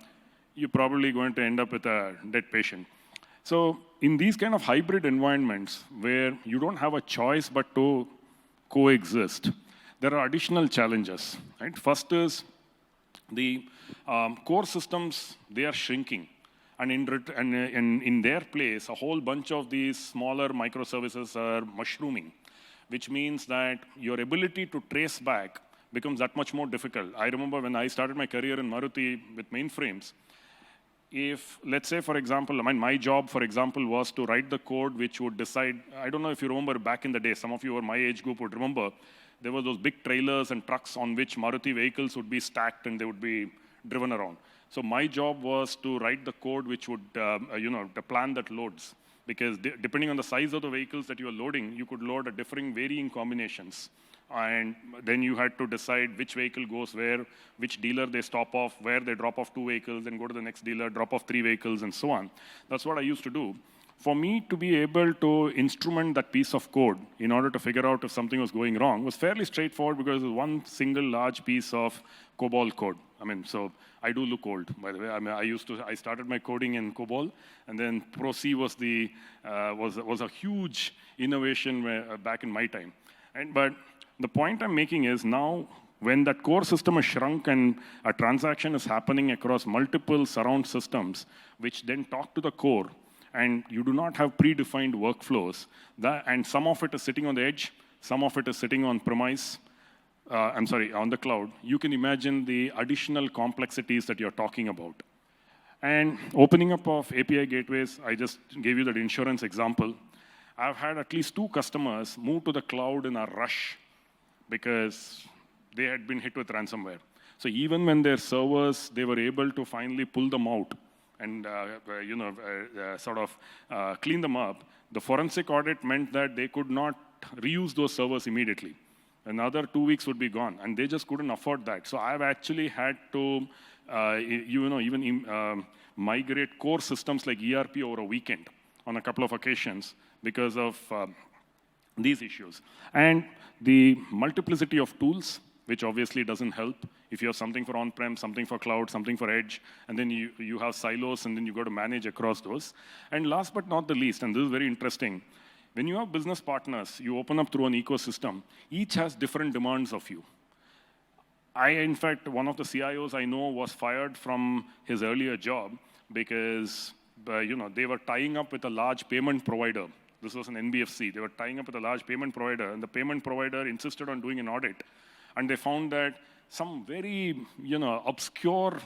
you're probably going to end up with a dead patient. So in these kind of hybrid environments where you don't have a choice but to coexist, there are additional challenges. Right? First is the core systems, they are shrinking. And in their place, a whole bunch of these smaller microservices are mushrooming, which means that your ability to trace back becomes that much more difficult. I remember when I started my career in Maruti with mainframes, if, let's say, for example, my job, for example, was to write the code which would decide, I don't know if you remember back in the day, some of you who are my age group would remember, there were those big trailers and trucks on which Maruti vehicles would be stacked and they would be driven around. So my job was to write the code which would, the plan that loads. Because depending on the size of the vehicles that you are loading, you could load varying combinations. And then you had to decide which vehicle goes where, which dealer they stop off, where they drop off 2 vehicles, then go to the next dealer, drop off 3 vehicles, and so on. That's what I used to do. For me to be able to instrument that piece of code in order to figure out if something was going wrong was fairly straightforward because it was one single large piece of COBOL code. So I do look old, by the way. I started my coding in COBOL, and then Pro-C was a huge innovation back in my time. But the point I'm making is now, when that core system is shrunk and a transaction is happening across multiple surround systems, which then talk to the core, and you do not have predefined workflows, and some of it is sitting on the edge, some of it is sitting on premise, on the cloud, you can imagine the additional complexities that you're talking about. And opening up of API gateways, I just gave you that insurance example. I've had at least 2 customers move to the cloud in a rush because they had been hit with ransomware. So even when their servers, they were able to finally pull them out and clean them up, the forensic audit meant that they could not reuse those servers immediately. Another 2 weeks would be gone, and they just couldn't afford that. So I've actually had to, migrate core systems like ERP over a weekend on a couple of occasions because of these issues. And the multiplicity of tools, which obviously doesn't help. If you have something for on-prem, something for cloud, something for edge, and then you have silos, and then you got to manage across those. And last but not the least, and this is very interesting, when you have business partners, you open up through an ecosystem, each has different demands of you. In fact, one of the CIOs I know was fired from his earlier job because they were tying up with a large payment provider. This was an NBFC. They were tying up with a large payment provider, and the payment provider insisted on doing an audit. And they found that some very obscure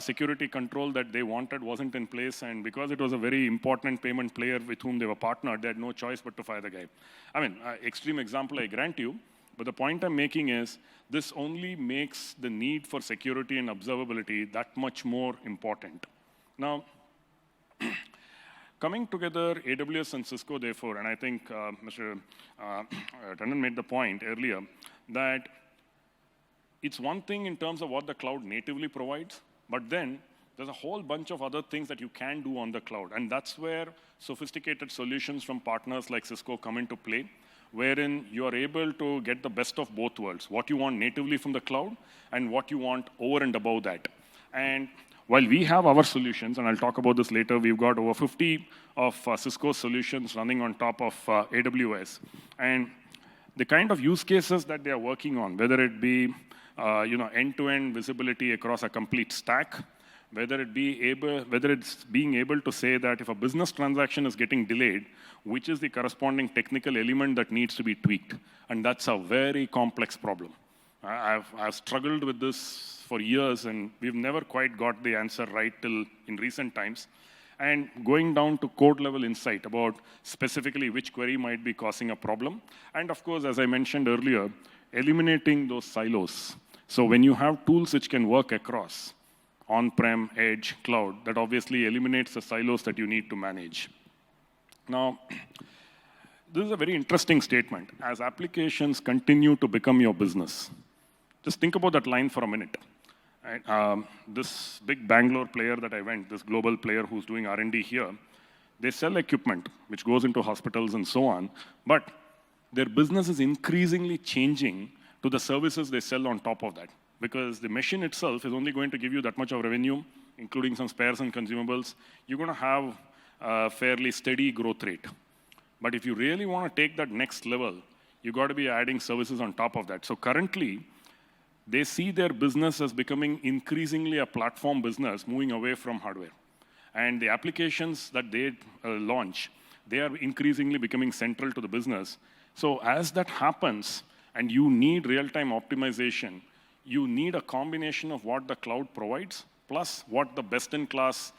security control that they wanted wasn't in place, and because it was a very important payment player with whom they were partnered, they had no choice but to fire the guy. I mean, extreme example, I grant you, but the point I'm making is this only makes the need for security and observability that much more important. Now, coming together, AWS and Cisco, therefore, and I think Mr. Tandon made the point earlier, that it's one thing in terms of what the cloud natively provides, but then there's a whole bunch of other things that you can do on the cloud. And that's where sophisticated solutions from partners like Cisco come into play, wherein you are able to get the best of both worlds, what you want natively from the cloud and what you want over and above that. And while we have our solutions, and I'll talk about this later, we've got over 50 of Cisco solutions running on top of AWS. And the kind of use cases that they are working on, whether it be end-to-end visibility across a complete stack, whether it's being able to say that if a business transaction is getting delayed, which is the corresponding technical element that needs to be tweaked. And that's a very complex problem. I've struggled with this for years, and we've never quite got the answer right till in recent times. And going down to code-level insight about specifically which query might be causing a problem. And of course, as I mentioned earlier, eliminating those silos. So when you have tools which can work across on-prem, edge, cloud, that obviously eliminates the silos that you need to manage. Now, this is a very interesting statement. As applications continue to become your business, just think about that line for a minute. Right? This big Bangalore player that I went, this global player who's doing R&D here, they sell equipment, which goes into hospitals and so on, but their business is increasingly changing to the services they sell on top of that. Because the machine itself is only going to give you that much of revenue, including some spares and consumables. You're going to have a fairly steady growth rate. But if you really want to take that next level, you've got to be adding services on top of that. So currently, they see their business as becoming increasingly a platform business, moving away from hardware. And the applications that they launch, they are increasingly becoming central to the business. So as that happens, and you need real-time optimization, you need a combination of what the cloud provides, plus what the best-in-class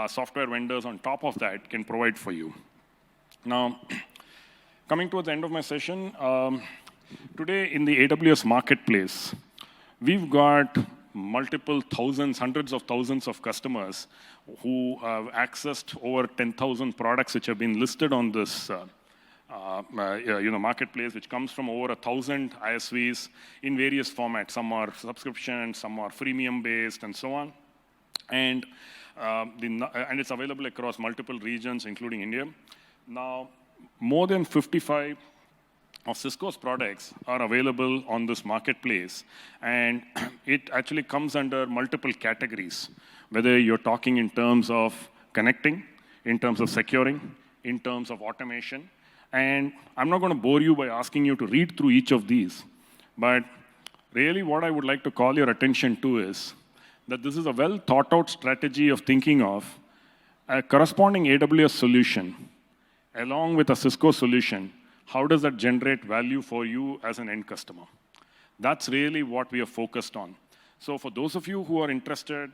software vendors on top of that can provide for you. Now, coming towards the end of my session, today in the AWS marketplace, we've got multiple thousands, hundreds of thousands of customers who have accessed over 10,000 products which have been listed on this marketplace, which comes from over 1,000 ISVs in various formats. Some are subscription, some are freemium based, and so on. And it's available across multiple regions, including India. Now, more than 55 of Cisco's products are available on this marketplace, and it actually comes under multiple categories, whether you're talking in terms of connecting, in terms of securing, in terms of automation. And I'm not going to bore you by asking you to read through each of these, but really what I would like to call your attention to is that this is a well thought out strategy of thinking of a corresponding AWS solution along with a Cisco solution. How does that generate value for you as an end customer? That's really what we are focused on. So for those of you who are interested,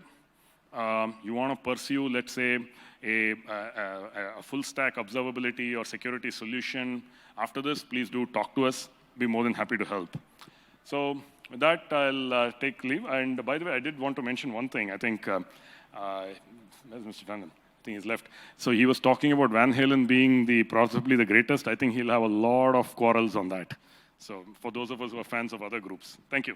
you want to pursue, let's say, a full stack observability or security solution, after this, please do talk to us. Be more than happy to help. So with that, I'll take leave. And by the way, I did want to mention one thing. I think, where's Mr. Tandon? I think he's left. So he was talking about Van Halen being possibly the greatest. I think he'll have a lot of quarrels on that. So for those of us who are fans of other groups, thank you.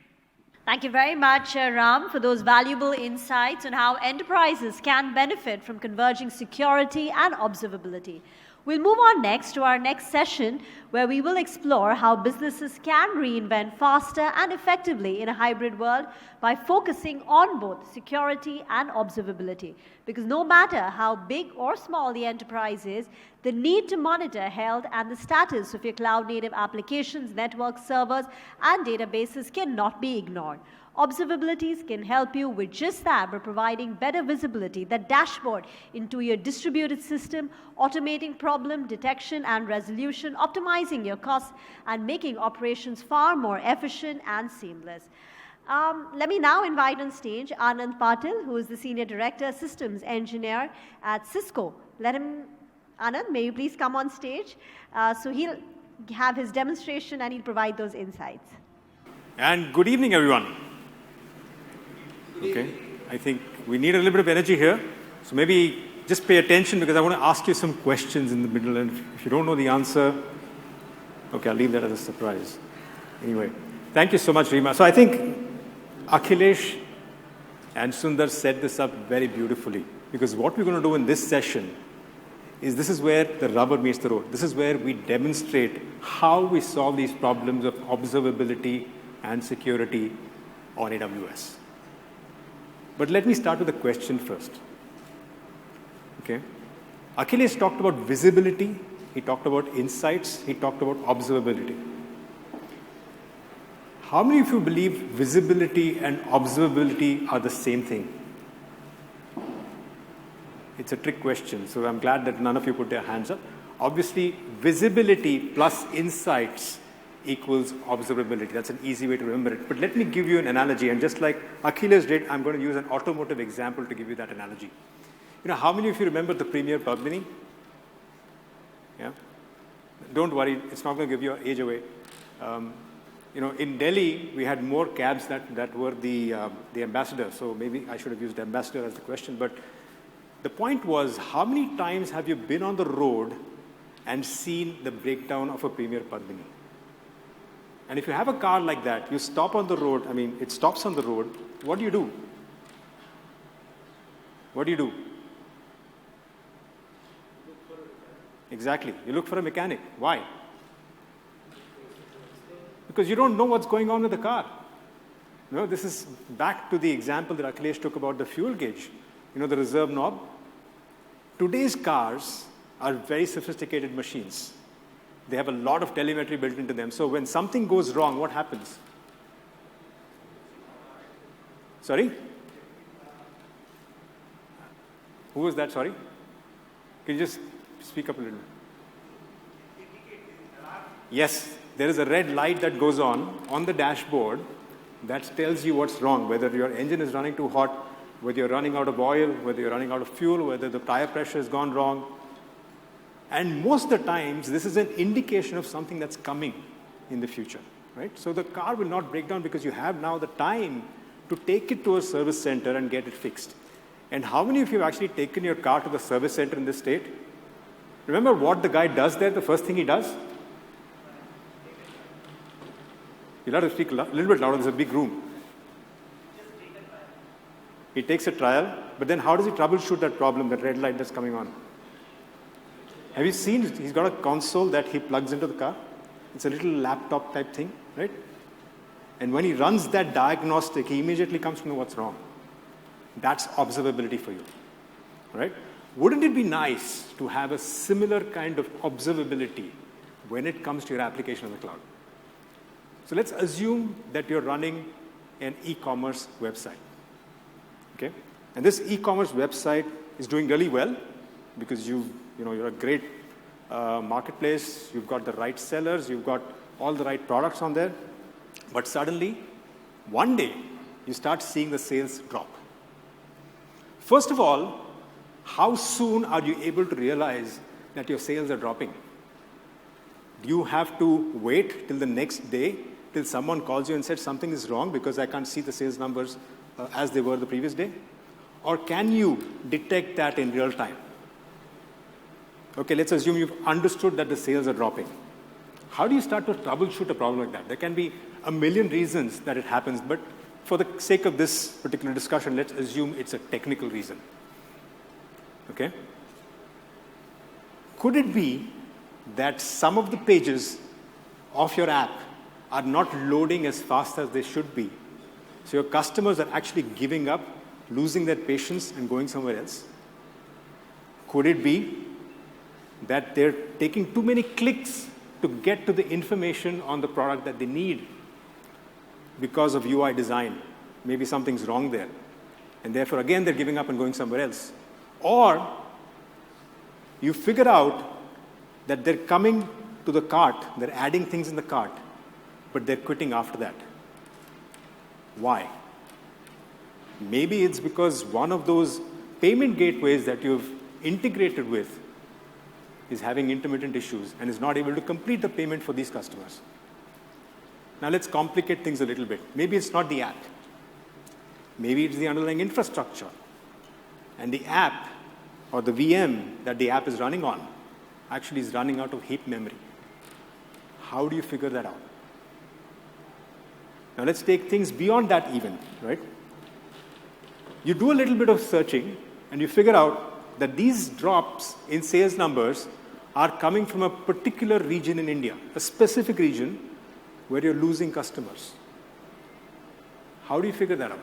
Thank you very much, Ram, for those valuable insights on how enterprises can benefit from converging security and observability. We'll move on next to our next session, where we will explore how businesses can reinvent faster and effectively in a hybrid world by focusing on both security and observability. Because no matter how big or small the enterprise is, the need to monitor health and the status of your cloud-native applications, network servers, and databases cannot be ignored. Observabilities can help you with just that by providing better visibility, the dashboard into your distributed system, automating problem detection and resolution, optimizing your costs, and making operations far more efficient and seamless. Let me now invite on stage Anand Patil, who is the Senior Director, Systems Engineer at Cisco. Anand, may you please come on stage? So he'll have his demonstration and he'll provide those insights. And good evening, everyone. Okay, I think we need a little bit of energy here. So maybe just pay attention, because I want to ask you some questions in the middle. And if you don't know the answer, okay, I'll leave that as a surprise. Anyway, thank you so much, Rima. So I think Akhilesh and Sundar set this up very beautifully, because what we're going to do in this session is this is where the rubber meets the road. This is where we demonstrate how we solve these problems of observability and security on AWS. But let me start with a question first. Okay? Akhilesh talked about visibility, he talked about insights, he talked about observability. How many of you believe visibility and observability are the same thing? It's a trick question, so I'm glad that none of you put their hands up. Obviously, visibility plus insights equals observability. That's an easy way to remember it. But let me give you an analogy, and just like Akhilesh did, I'm going to use an automotive example to give you that analogy. You know, how many of you remember the Premier Padmini? Yeah? Don't worry, it's not going to give your age away. You know, in Delhi, we had more cabs that were the ambassador, so maybe I should have used ambassador as the question, but the point was, how many times have you been on the road and seen the breakdown of a Premier Padmini? And if you have a car like that, you stop on the road, I mean, it stops on the road, what do you do? What do you do? Exactly, you look for a mechanic. Why? Because you don't know what's going on with the car. You know, this is back to the example that Akhilesh took about the fuel gauge, you know, the reserve knob. Today's cars are very sophisticated machines. They have a lot of telemetry built into them. So when something goes wrong, what happens? Sorry? Who was that? Sorry? Can you just speak up a little? Yes, there is a red light that goes on the dashboard that tells you what's wrong, whether your engine is running too hot, whether you're running out of oil, whether you're running out of fuel, whether the tire pressure has gone wrong. And most of the times, this is an indication of something that's coming in the future, right? So the car will not break down because you have now the time to take it to a service center and get it fixed. And how many of you have actually taken your car to the service center in this state? Remember what the guy does there, the first thing he does? You'll have to speak a little bit louder, there's a big room. He takes a trial, but then how does he troubleshoot that problem, that red light that's coming on? Have you seen, he's got a console that he plugs into the car. It's a little laptop type thing, right? And when he runs that diagnostic, he immediately comes to know what's wrong. That's observability for you, right? Wouldn't it be nice to have a similar kind of observability when it comes to your application on the cloud? So let's assume that you're running an e-commerce website, okay? And this e-commerce website is doing really well because you're a great marketplace, you've got the right sellers, you've got all the right products on there, but suddenly, one day, you start seeing the sales drop. First of all, how soon are you able to realize that your sales are dropping? Do you have to wait till the next day till someone calls you and says something is wrong because I can't see the sales numbers as they were the previous day? Or can you detect that in real time? Okay, let's assume you've understood that the sales are dropping. How do you start to troubleshoot a problem like that? There can be a million reasons that it happens, but for the sake of this particular discussion, let's assume it's a technical reason. Okay? Could it be that some of the pages of your app are not loading as fast as they should be? So your customers are actually giving up, losing their patience, and going somewhere else? Could it be that they're taking too many clicks to get to the information on the product that they need because of UI design? Maybe something's wrong there. And therefore, again, they're giving up and going somewhere else. Or you figure out that they're coming to the cart, they're adding things in the cart, but they're quitting after that. Why? Maybe it's because one of those payment gateways that you've integrated with is having intermittent issues and is not able to complete the payment for these customers. Now let's complicate things a little bit. Maybe it's not the app. Maybe it's the underlying infrastructure. And the app or the VM that the app is running on actually is running out of heap memory. How do you figure that out? Now let's take things beyond that even, right? You do a little bit of searching and you figure out that these drops in sales numbers are coming from a particular region in India, a specific region where you're losing customers. How do you figure that out?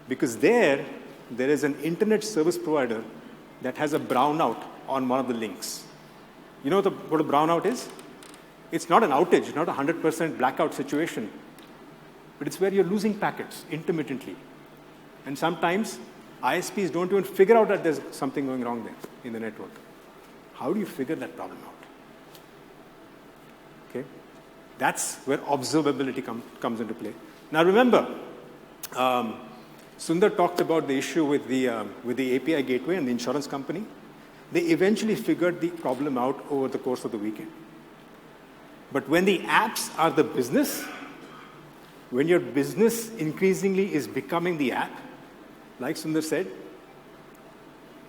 Because there is an internet service provider that has a brownout on one of the links. You know what a brownout is? It's not an outage, not a 100% blackout situation, but it's where you're losing packets intermittently. And sometimes ISPs don't even figure out that there's something going wrong there in the network. How do you figure that problem out? Okay? That's where observability comes into play. Now remember, Sundar talked about the issue with the API gateway and the insurance company. They eventually figured the problem out over the course of the weekend. But when the apps are the business, when your business increasingly is becoming the app, like Sundar said,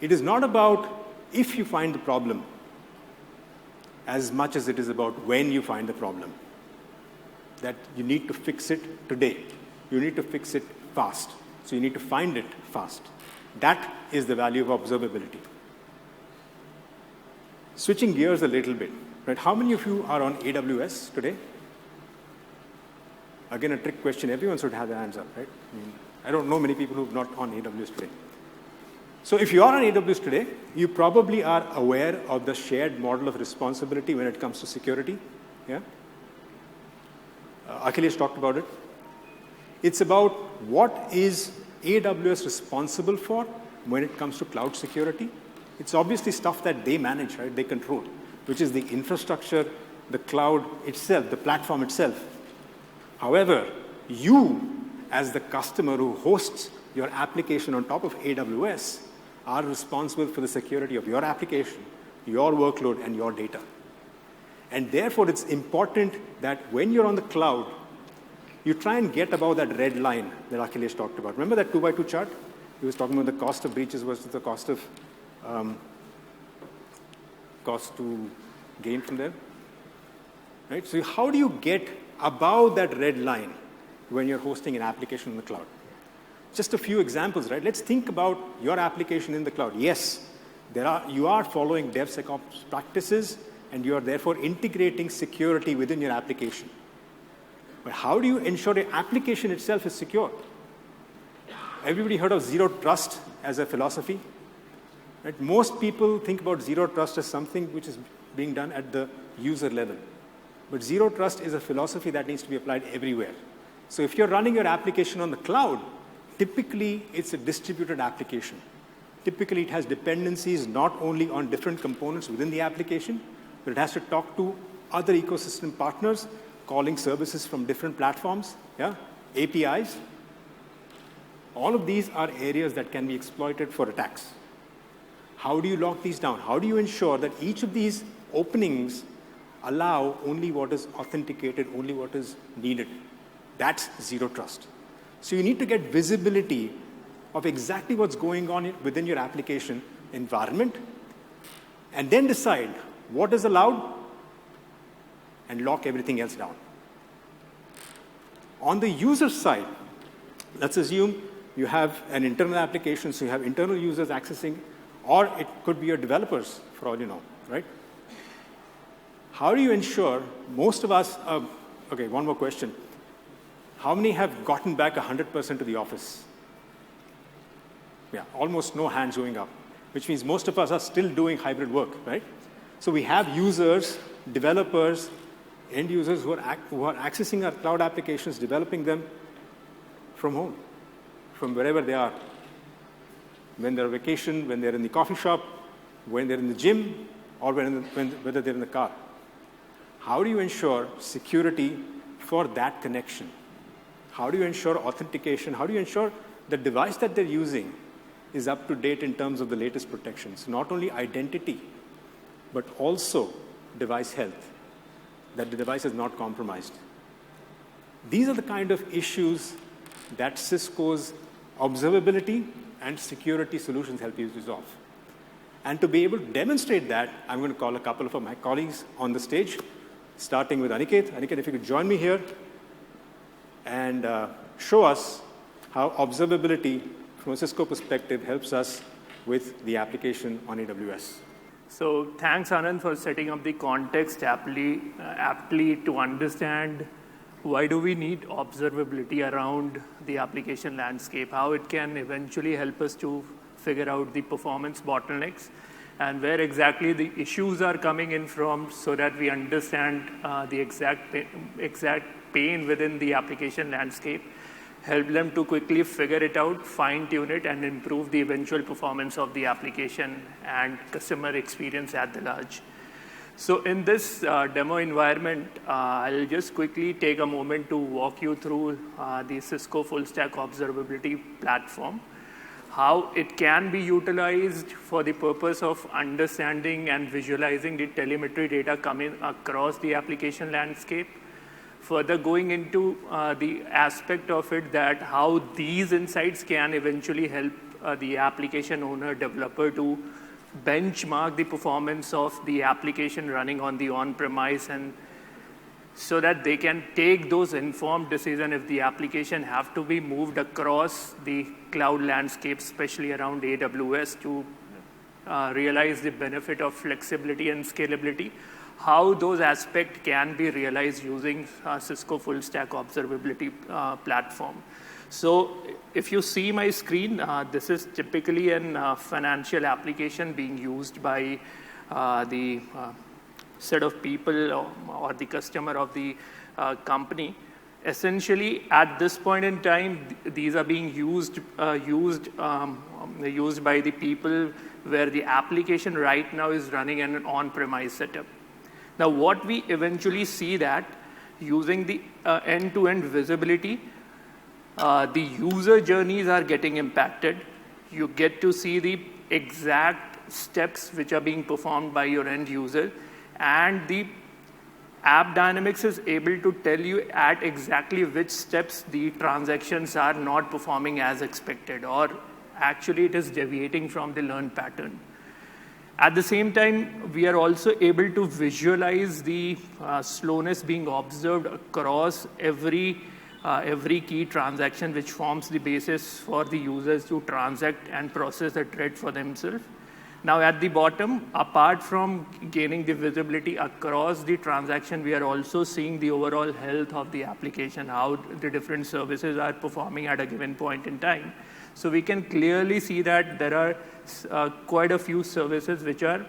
it is not about if you find the problem as much as it is about when you find the problem. That you need to fix it today. You need to fix it fast. So you need to find it fast. That is the value of observability. Switching gears a little bit, right? How many of you are on AWS today? Again, a trick question. Everyone should have their hands up, right? I don't know many people who are not on AWS today. So if you are on AWS today, you probably are aware of the shared model of responsibility when it comes to security. Yeah? Akhilesh talked about it. It's about what is AWS responsible for when it comes to cloud security. It's obviously stuff that they manage, right? They control, which is the infrastructure, the cloud itself, the platform itself. However, you, as the customer who hosts your application on top of AWS, are responsible for the security of your application, your workload, and your data. And therefore, it's important that when you're on the cloud, you try and get above that red line that Akhilesh talked about. Remember that 2x2 chart? He was talking about the cost of breaches versus the cost to gain from there. Right? So how do you get above that red line when you're hosting an application in the cloud? Just a few examples, right? Let's think about your application in the cloud. Yes, you are following DevSecOps practices, and you are therefore integrating security within your application. But how do you ensure your application itself is secure? Everybody heard of zero trust as a philosophy? Right? Most people think about zero trust as something which is being done at the user level. But zero trust is a philosophy that needs to be applied everywhere. So if you're running your application on the cloud, typically it's a distributed application. Typically it has dependencies not only on different components within the application, but it has to talk to other ecosystem partners, calling services from different platforms, yeah? APIs. All of these are areas that can be exploited for attacks. How do you lock these down? How do you ensure that each of these openings allow only what is authenticated, only what is needed. That's zero trust. So you need to get visibility of exactly what's going on within your application environment, and then decide what is allowed and lock everything else down. On the user side, let's assume you have an internal application, so you have internal users accessing, or it could be your developers, for all you know, right? How do you ensure most of us, okay, one more question. How many have gotten back 100% to the office? Yeah, almost no hands going up, which means most of us are still doing hybrid work, right? So we have users, developers, end users who are accessing our cloud applications, developing them from home, from wherever they are. When they're on vacation, when they're in the coffee shop, when they're in the gym, or whether they're in the car. How do you ensure security for that connection? How do you ensure authentication? How do you ensure the device that they're using is up to date in terms of the latest protections? Not only identity, but also device health, that the device is not compromised. These are the kind of issues that Cisco's observability and security solutions help you resolve. And to be able to demonstrate that, I'm going to call a couple of my colleagues on the stage, starting with Aniket. Aniket, if you could join me here and show us how observability from a Cisco perspective helps us with the application on AWS. So thanks, Anand, for setting up the context aptly to understand why do we need observability around the application landscape, how it can eventually help us to figure out the performance bottlenecks, and where exactly the issues are coming in from so that we understand the exact pain within the application landscape, help them to quickly figure it out, fine-tune it, and improve the eventual performance of the application and customer experience at the large. So in this demo environment, I'll just quickly take a moment to walk you through the Cisco Full Stack Observability platform, how it can be utilized for the purpose of understanding and visualizing the telemetry data coming across the application landscape. Further going into the aspect of it that how these insights can eventually help the application owner, developer to benchmark the performance of the application running on the on-premise, and so that they can take those informed decisions if the application have to be moved across the cloud landscape, especially around AWS, to realize the benefit of flexibility and scalability, how those aspects can be realized using Cisco Full Stack Observability platform. So if you see my screen, this is typically a financial application being used by the set of people or the customer of the company. Essentially, at this point in time, these are being used by the people where the application right now is running in an on-premise setup. Now, what we eventually see that using the end-to-end visibility, the user journeys are getting impacted. You get to see the exact steps which are being performed by your end user, and the App Dynamics is able to tell you at exactly which steps the transactions are not performing as expected, or actually it is deviating from the learned pattern. At the same time, we are also able to visualize the slowness being observed across every key transaction, which forms the basis for the users to transact and process the trade for themselves. Now, at the bottom, apart from gaining the visibility across the transaction, we are also seeing the overall health of the application, how the different services are performing at a given point in time. So we can clearly see that there are quite a few services which are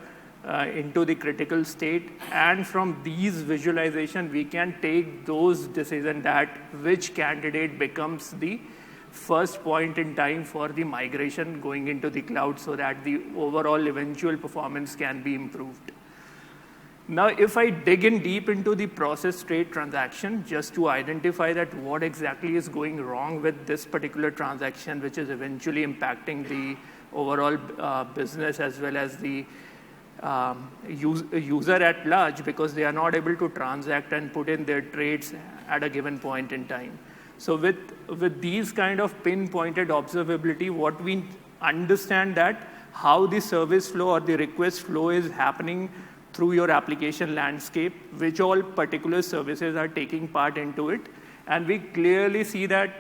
into the critical state, and from these visualization, we can take those decisions that which candidate becomes the first point in time for the migration going into the cloud, so that the overall eventual performance can be improved. Now, if I dig in deep into the process trade transaction, just to identify that what exactly is going wrong with this particular transaction, which is eventually impacting the overall business as well as the user at large because they are not able to transact and put in their trades at a given point in time. So with these kind of pinpointed observability, what we understand that how the service flow or the request flow is happening through your application landscape, which all particular services are taking part into it. And we clearly see that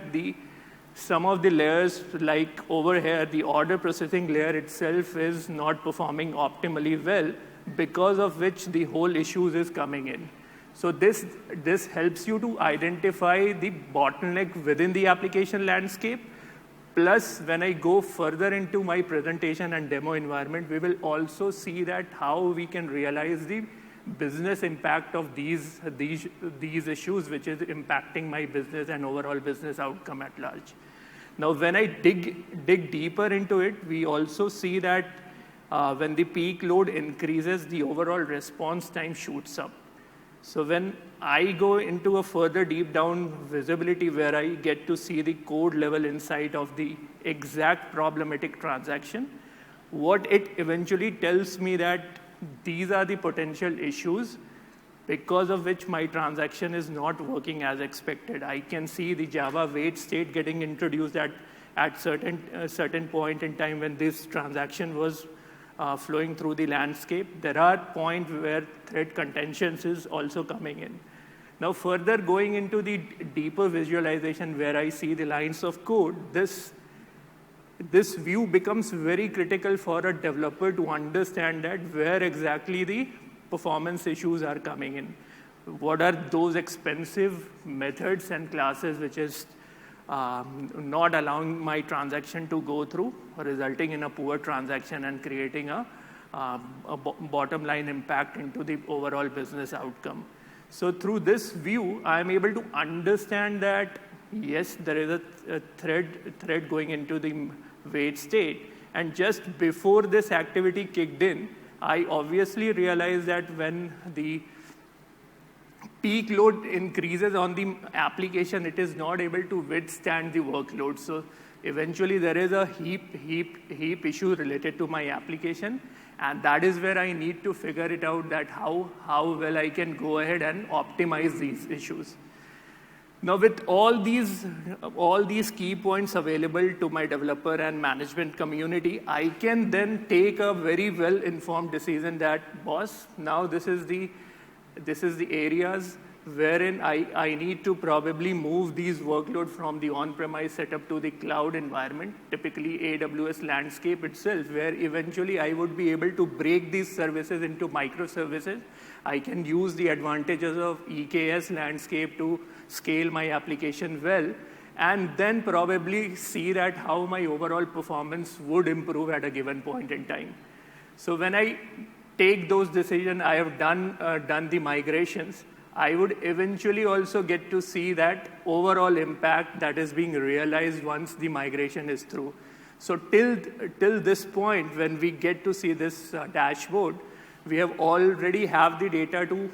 some of the layers, like over here, the order processing layer itself is not performing optimally well, because of which the whole issues is coming in. So this helps you to identify the bottleneck within the application landscape. Plus, when I go further into my presentation and demo environment, we will also see that how we can realize the business impact of these issues, which is impacting my business and overall business outcome at large. Now, when I dig deeper into it, we also see that when the peak load increases, the overall response time shoots up. So when I go into a further deep down visibility where I get to see the code level insight of the exact problematic transaction, what it eventually tells me that these are the potential issues because of which my transaction is not working as expected. I can see the Java wait state getting introduced at certain point in time when this transaction was flowing through the landscape. There are points where thread contentions is also coming in. Now, further going into the deeper visualization where I see the lines of code, this view becomes very critical for a developer to understand that where exactly the performance issues are coming in. What are those expensive methods and classes which is not allowing my transaction to go through, resulting in a poor transaction and creating a bottom line impact into the overall business outcome. So through this view, I'm able to understand that, yes, there is a thread going into the wait state. And just before this activity kicked in, I obviously realized that when the peak load increases on the application, it is not able to withstand the workload. So eventually there is a heap issue related to my application. And that is where I need to figure it out that how well I can go ahead and optimize these issues. Now, with all these key points available to my developer and management community, I can then take a very well-informed decision that, boss, now this is the areas wherein I need to probably move these workload from the on-premise setup to the cloud environment, typically AWS landscape itself, where eventually I would be able to break these services into microservices. I can use the advantages of EKS landscape to scale my application well, and then probably see that how my overall performance would improve at a given point in time. So when I take those decisions, I have done the migrations, I would eventually also get to see that overall impact that is being realized once the migration is through. So till this point, when we get to see this dashboard, we have already have the data to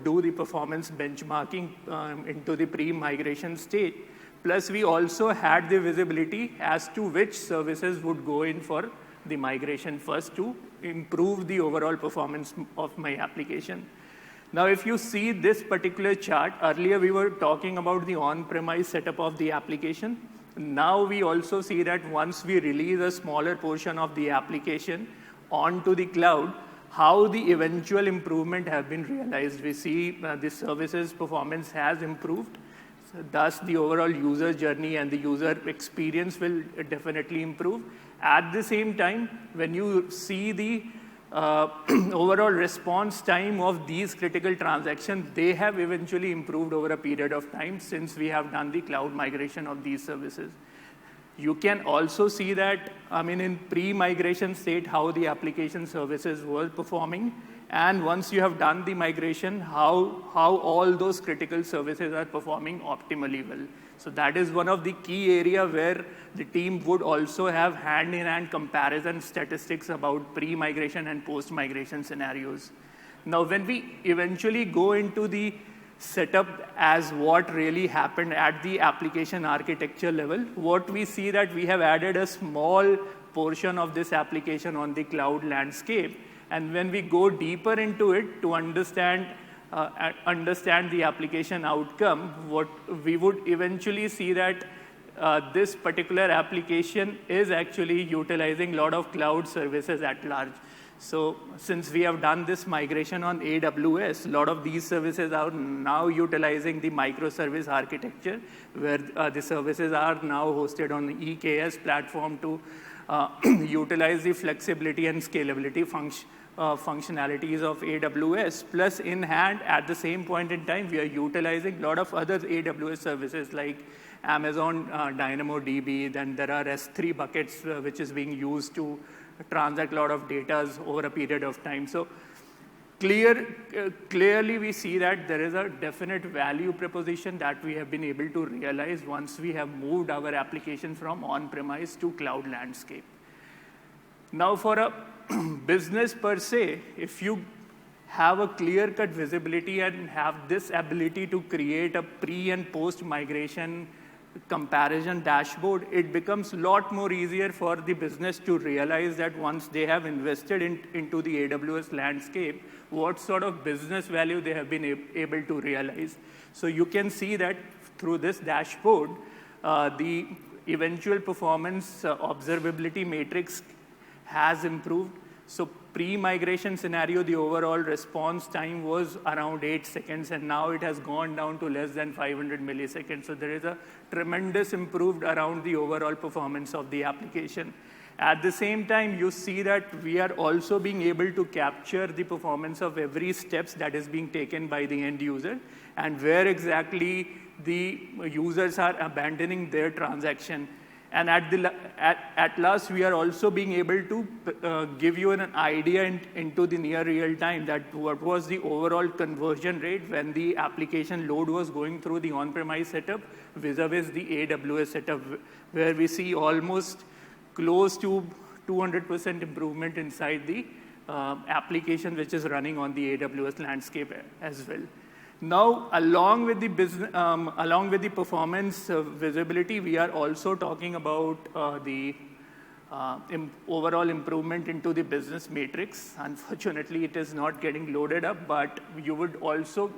do the performance benchmarking into the pre-migration state. Plus, we also had the visibility as to which services would go in for the migration first to improve the overall performance of my application. Now, if you see this particular chart, earlier we were talking about the on-premise setup of the application. Now we also see that once we release a smaller portion of the application onto the cloud, how the eventual improvement have been realized. We see the services performance has improved. So thus, the overall user journey and the user experience will definitely improve. At the same time, when you see the overall response time of these critical transactions, they have eventually improved over a period of time since we have done the cloud migration of these services. You can also see that, in pre-migration state, how the application services were performing. And once you have done the migration, how all those critical services are performing optimally well. So that is one of the key area where the team would also have hand-in-hand comparison statistics about pre-migration and post-migration scenarios. Now, when we eventually go into the setup as what really happened at the application architecture level, what we see that we have added a small portion of this application on the cloud landscape, And when we go deeper into it to understand the application outcome, what we would eventually see that this particular application is actually utilizing a lot of cloud services at large. So since we have done this migration on AWS, a lot of these services are now utilizing the microservice architecture, where the services are now hosted on the EKS platform to utilize the flexibility and scalability functionalities of AWS. Plus, in hand, at the same point in time, we are utilizing a lot of other AWS services like Amazon DynamoDB. Then there are S3 buckets, which is being used to transact a lot of data over a period of time. So clearly we see that there is a definite value proposition that we have been able to realize once we have moved our application from on-premise to cloud landscape. Now for a business per se, if you have a clear-cut visibility and have this ability to create a pre- and post-migration comparison dashboard, it becomes a lot more easier for the business to realize that once they have invested into the AWS landscape, what sort of business value they have been able to realize. So you can see that through this dashboard, the eventual performance observability matrix has improved. So pre-migration scenario, the overall response time was around 8 seconds, and now it has gone down to less than 500 milliseconds. So there is a tremendous improved around the overall performance of the application. At the same time, you see that we are also being able to capture the performance of every steps that is being taken by the end user, and where exactly the users are abandoning their transaction. And at last, we are also being able to give you an idea into the near real time that what was the overall conversion rate when the application load was going through the on-premise setup vis-a-vis the AWS setup, where we see almost close to 200% improvement inside the application which is running on the AWS landscape as well. Now, along with the performance visibility, we are also talking about the overall improvement into the business matrix. Unfortunately, it is not getting loaded up, but you would also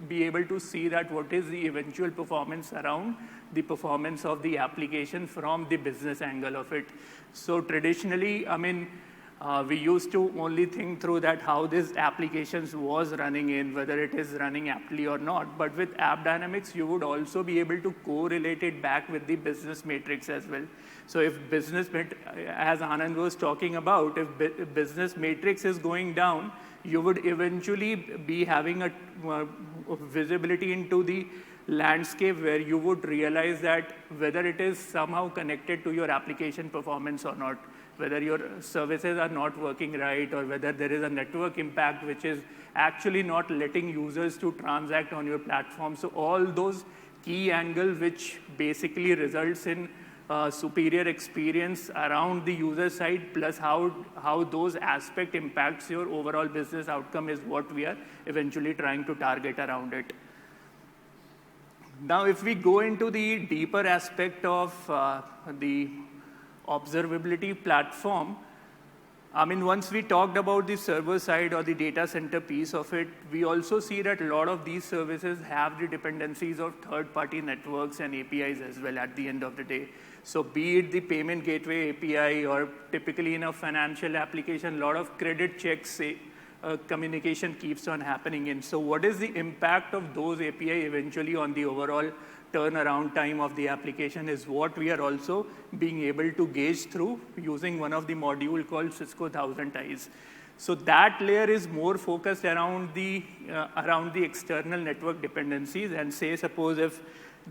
be able to see that what is the eventual performance around the performance of the application from the business angle of it. So traditionally, I mean, we used to only think through that how this applications was running in, whether it is running aptly or not. But with App Dynamics, you would also be able to correlate it back with the business matrix as well. So if as Anand was talking about, if business matrix is going down, you would eventually be having a visibility into the landscape where you would realize that whether it is somehow connected to your application performance or not, whether your services are not working right, or whether there is a network impact which is actually not letting users to transact on your platform. So all those key angles which basically results in superior experience around the user side, plus how those aspects impacts your overall business outcome is what we are eventually trying to target around it. Now, if we go into the deeper aspect of the observability platform, I mean, once we talked about the server side or the data center piece of it, we also see that a lot of these services have the dependencies of third-party networks and APIs as well at the end of the day. So be it the payment gateway API, or typically in a financial application, a lot of credit checks, communication keeps on happening in. So what is the impact of those API eventually on the overall turnaround time of the application is what we are also being able to gauge through using one of the module called Cisco 1000 Ties. So that layer is more focused around the external network dependencies, and say suppose if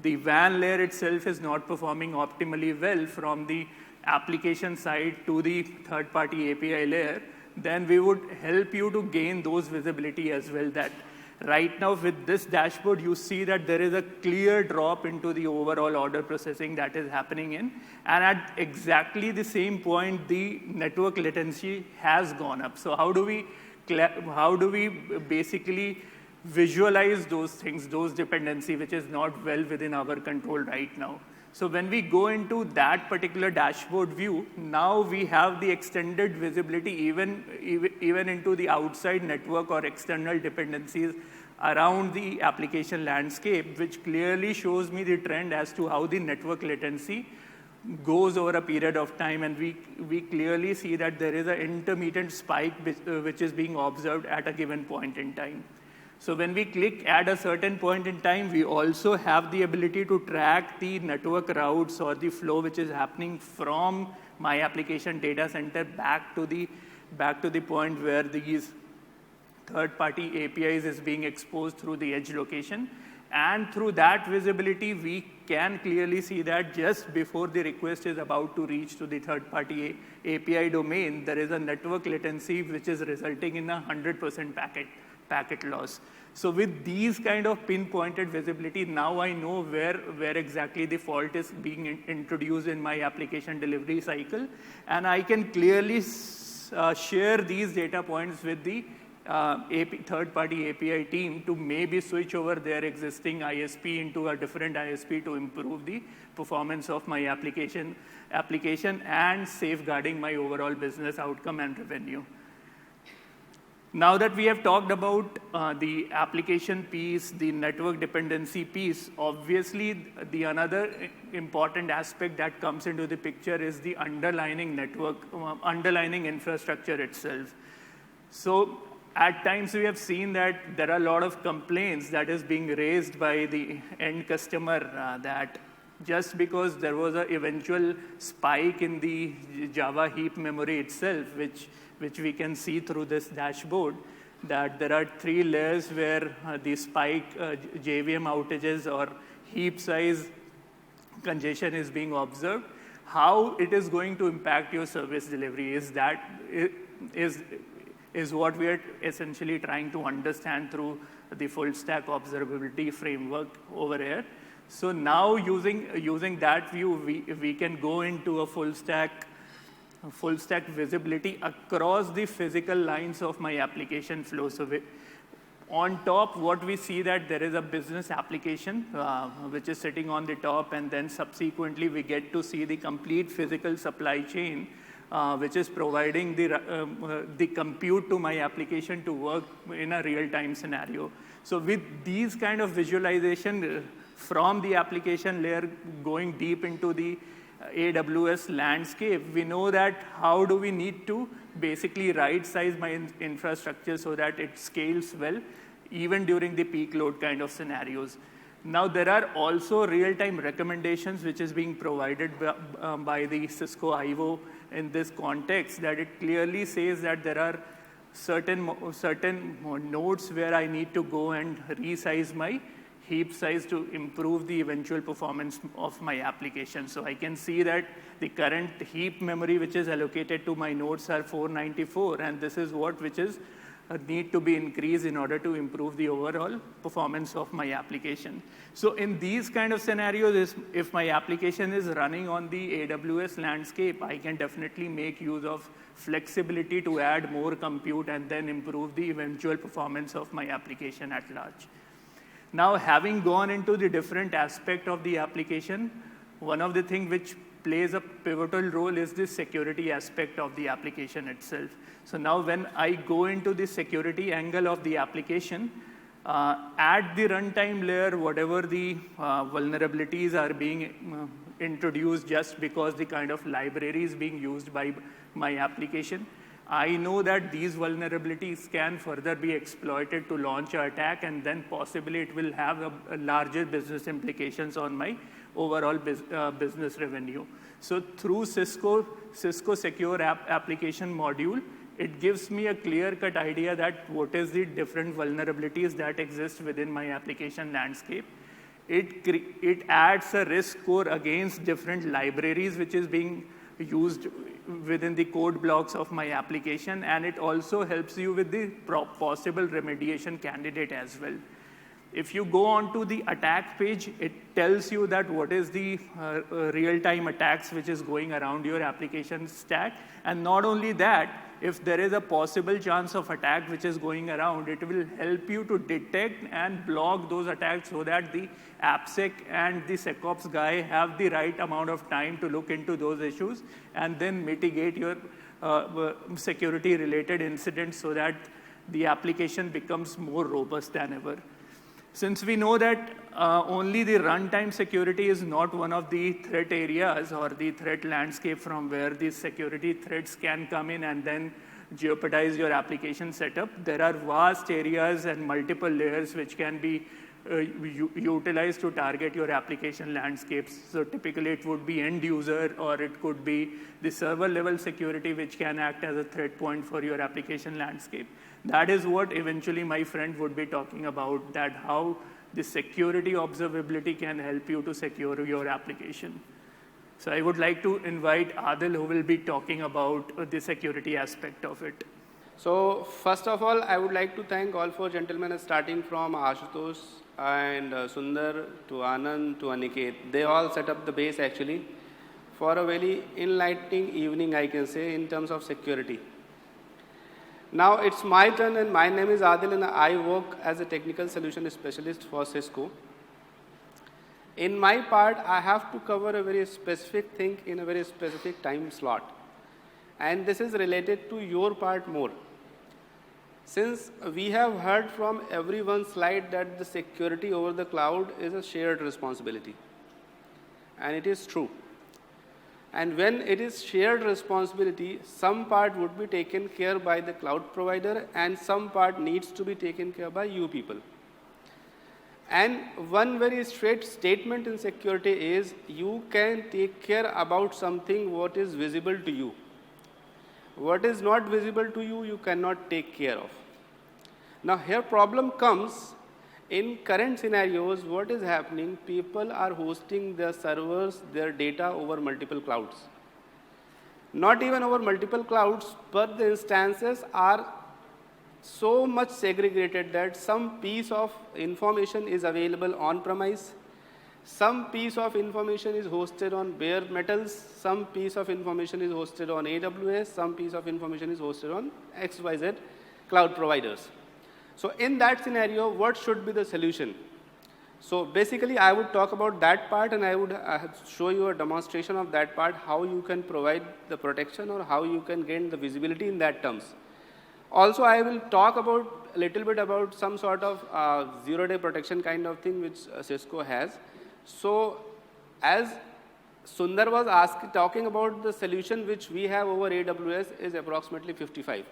the WAN layer itself is not performing optimally well from the application side to the third-party API layer, then we would help you to gain those visibility as well. That right now with this dashboard, you see that there is a clear drop into the overall order processing that is happening in. And at exactly the same point, the network latency has gone up. So how do we basically visualize those things, those dependency, which is not well within our control right now? So when we go into that particular dashboard view, now we have the extended visibility even into the outside network or external dependencies around the application landscape, which clearly shows me the trend as to how the network latency goes over a period of time. And we clearly see that there is an intermittent spike which is being observed at a given point in time. So when we click at a certain point in time, we also have the ability to track the network routes or the flow which is happening from my application data center back to the point where these third-party APIs is being exposed through the edge location. And through that visibility, we can clearly see that just before the request is about to reach to the third-party API domain, there is a network latency which is resulting in 100% packet loss. So with these kind of pinpointed visibility, now I know where exactly the fault is being introduced in my application delivery cycle. And I can clearly share these data points with the third-party API team to maybe switch over their existing ISP into a different ISP to improve the performance of my application and safeguarding my overall business outcome and revenue. Now that we have talked about the application piece, the network dependency piece, obviously the another important aspect that comes into the picture is the underlying network, underlying infrastructure itself. So at times we have seen that there are a lot of complaints that is being raised by the end customer that just because there was an eventual spike in the Java heap memory itself, which we can see through this dashboard, that there are 3 layers where the spike JVM outages or heap size congestion is being observed. How it is going to impact your service delivery is what we are essentially trying to understand through the full stack observability framework over here. So now using that view, we can go into a full stack visibility across the physical lines of my application flow. So on top, what we see that there is a business application which is sitting on the top, and then subsequently we get to see the complete physical supply chain which is providing the compute to my application to work in a real-time scenario. So with these kind of visualization from the application layer going deep into the AWS landscape, we know that how do we need to basically right-size my infrastructure so that it scales well, even during the peak load kind of scenarios. Now, there are also real-time recommendations which is being provided by the Cisco IO in this context, that it clearly says that there are certain nodes where I need to go and resize my heap size to improve the eventual performance of my application. So I can see that the current heap memory which is allocated to my nodes are 494, and this is which is need to be increased in order to improve the overall performance of my application. So in these kind of scenarios, if my application is running on the AWS landscape, I can definitely make use of flexibility to add more compute and then improve the eventual performance of my application at large. Now, having gone into the different aspect of the application, one of the things which plays a pivotal role is the security aspect of the application itself. So now when I go into the security angle of the application, at the runtime layer, whatever the vulnerabilities are being introduced just because the kind of library is being used by my application, I know that these vulnerabilities can further be exploited to launch an attack, and then possibly it will have a larger business implications on my overall business revenue. So through Cisco Secure Application Module, it gives me a clear-cut idea that what is the different vulnerabilities that exist within my application landscape. It adds a risk score against different libraries which is being used within the code blocks of my application, and it also helps you with the possible remediation candidate as well. If you go on to the attack page, it tells you that what is the real-time attacks which is going around your application stack. And not only that, if there is a possible chance of attack which is going around, it will help you to detect and block those attacks so that the AppSec and the SecOps guy have the right amount of time to look into those issues and then mitigate your security-related incidents so that the application becomes more robust than ever. Since we know that only the runtime security is not one of the threat areas or the threat landscape from where these security threats can come in and then jeopardize your application setup, there are vast areas and multiple layers which can be utilized to target your application landscapes. So typically it would be end user, or it could be the server level security which can act as a threat point for your application landscape. That is what eventually my friend would be talking about, that how the security observability can help you to secure your application. So I would like to invite Adil, who will be talking about the security aspect of it. So first of all, I would like to thank all four gentlemen, starting from Ashutosh and Sundar to Anand to Aniket. They all set up the base actually for a very enlightening evening, I can say, in terms of security. Now it's my turn, and my name is Adil, and I work as a technical solution specialist for Cisco. In my part, I have to cover a very specific thing in a very specific time slot. And this is related to your part more. Since we have heard from everyone's slide that the security over the cloud is a shared responsibility. And it is true. And when it is shared responsibility, some part would be taken care by the cloud provider and some part needs to be taken care by you people. And one very straight statement in security is you can take care about something what is visible to you. What is not visible to you, you cannot take care of. Now here problem comes in current scenarios. What is happening? People are hosting their servers, their data over multiple clouds. Not even over multiple clouds, but the instances are so much segregated that some piece of information is available on premise, some piece of information is hosted on bare metals, some piece of information is hosted on AWS, some piece of information is hosted on XYZ cloud providers. So in that scenario, what should be the solution? So basically, I would talk about that part, and I would show you a demonstration of that part, how you can provide the protection or how you can gain the visibility in that terms. Also, I will talk about a little bit about some sort of zero-day protection kind of thing which Cisco has. So as Sundar was talking about, the solution which we have over AWS is approximately 55.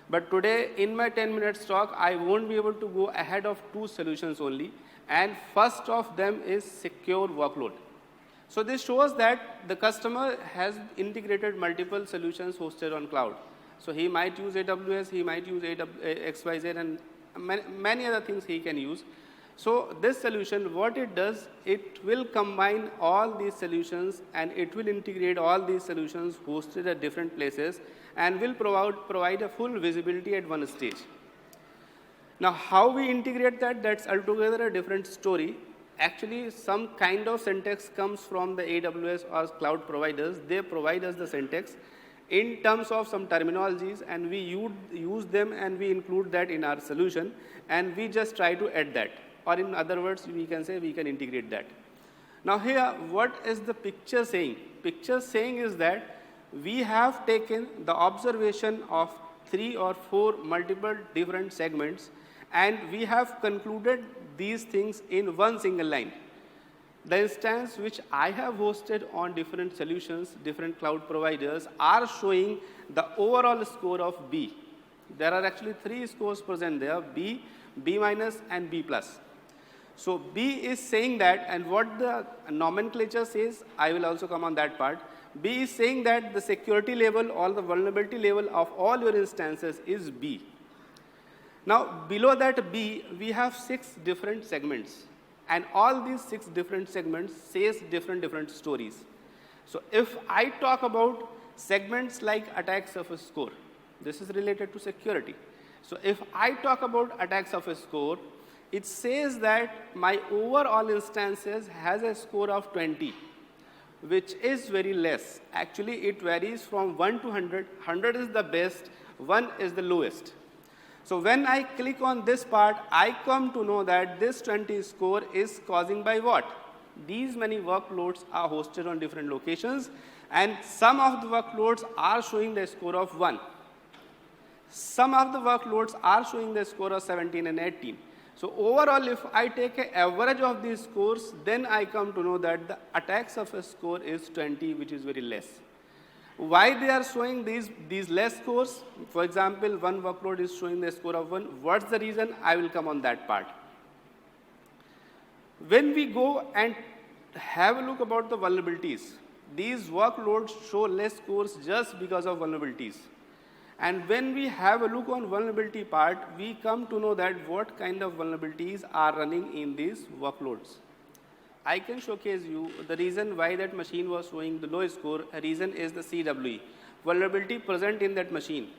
But today, in my 10 minutes talk, I won't be able to go ahead of two solutions only. And first of them is secure workload. So this shows that the customer has integrated multiple solutions hosted on cloud. So he might use AWS, he might use XYZ, and many other things he can use. So this solution, what it does, it will combine all these solutions and it will integrate all these solutions hosted at different places and will provide a full visibility at one stage. Now how we integrate that, that's altogether a different story. Actually, some kind of syntax comes from the AWS or cloud providers. They provide us the syntax in terms of some terminologies, and we use them and we include that in our solution, and we just try to add that. Or in other words, we can say we can integrate that. Now here, what is the picture saying? Picture saying is that we have taken the observation of 3 or 4 multiple different segments, and we have concluded these things in one single line. The instance which I have hosted on different solutions, different cloud providers, are showing the overall score of B. There are actually 3 scores present there, B, B minus, and B plus. So B is saying that, and what the nomenclature says, I will also come on that part. B is saying that the security level or the vulnerability level of all your instances is B. Now below that B, we have 6 different segments. And all these 6 different segments says different stories. So if I talk about segments like attack surface score, this is related to security. So if I talk about attack surface score, it says that my overall instances has a score of 20, which is very less. Actually, it varies from 1 to 100. 100 is the best, 1 is the lowest. So when I click on this part, I come to know that this 20 score is causing by what? These many workloads are hosted on different locations, and some of the workloads are showing the score of 1. Some of the workloads are showing the score of 17 and 18. So overall, if I take an average of these scores, then I come to know that the attack surface score is 20, which is very less. Why they are showing these less scores? For example, one workload is showing the score of 1. What's the reason? I will come on that part. When we go and have a look about the vulnerabilities, these workloads show less scores just because of vulnerabilities. And when we have a look on vulnerability part, we come to know that what kind of vulnerabilities are running in these workloads. I can showcase you the reason why that machine was showing the low score. A reason is the CWE, vulnerability present in that machine.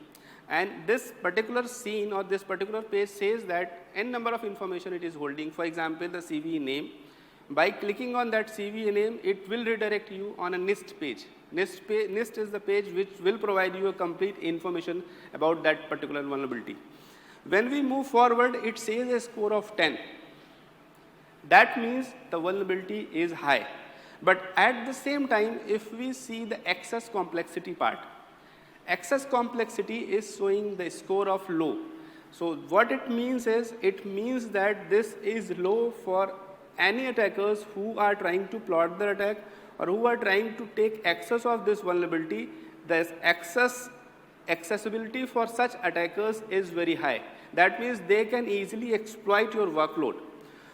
And this particular scene or this particular page says that n number of information it is holding. For example, the CVE name. By clicking on that CVE name, it will redirect you on a NIST page. NIST is the page which will provide you a complete information about that particular vulnerability. When we move forward, it says a score of 10. That means the vulnerability is high. But at the same time, if we see the excess complexity part, excess complexity is showing the score of low. So what it means is, it means that this is low for any attackers who are trying to plot their attack or who are trying to take access of this vulnerability. The accessibility for such attackers is very high. That means they can easily exploit your workload.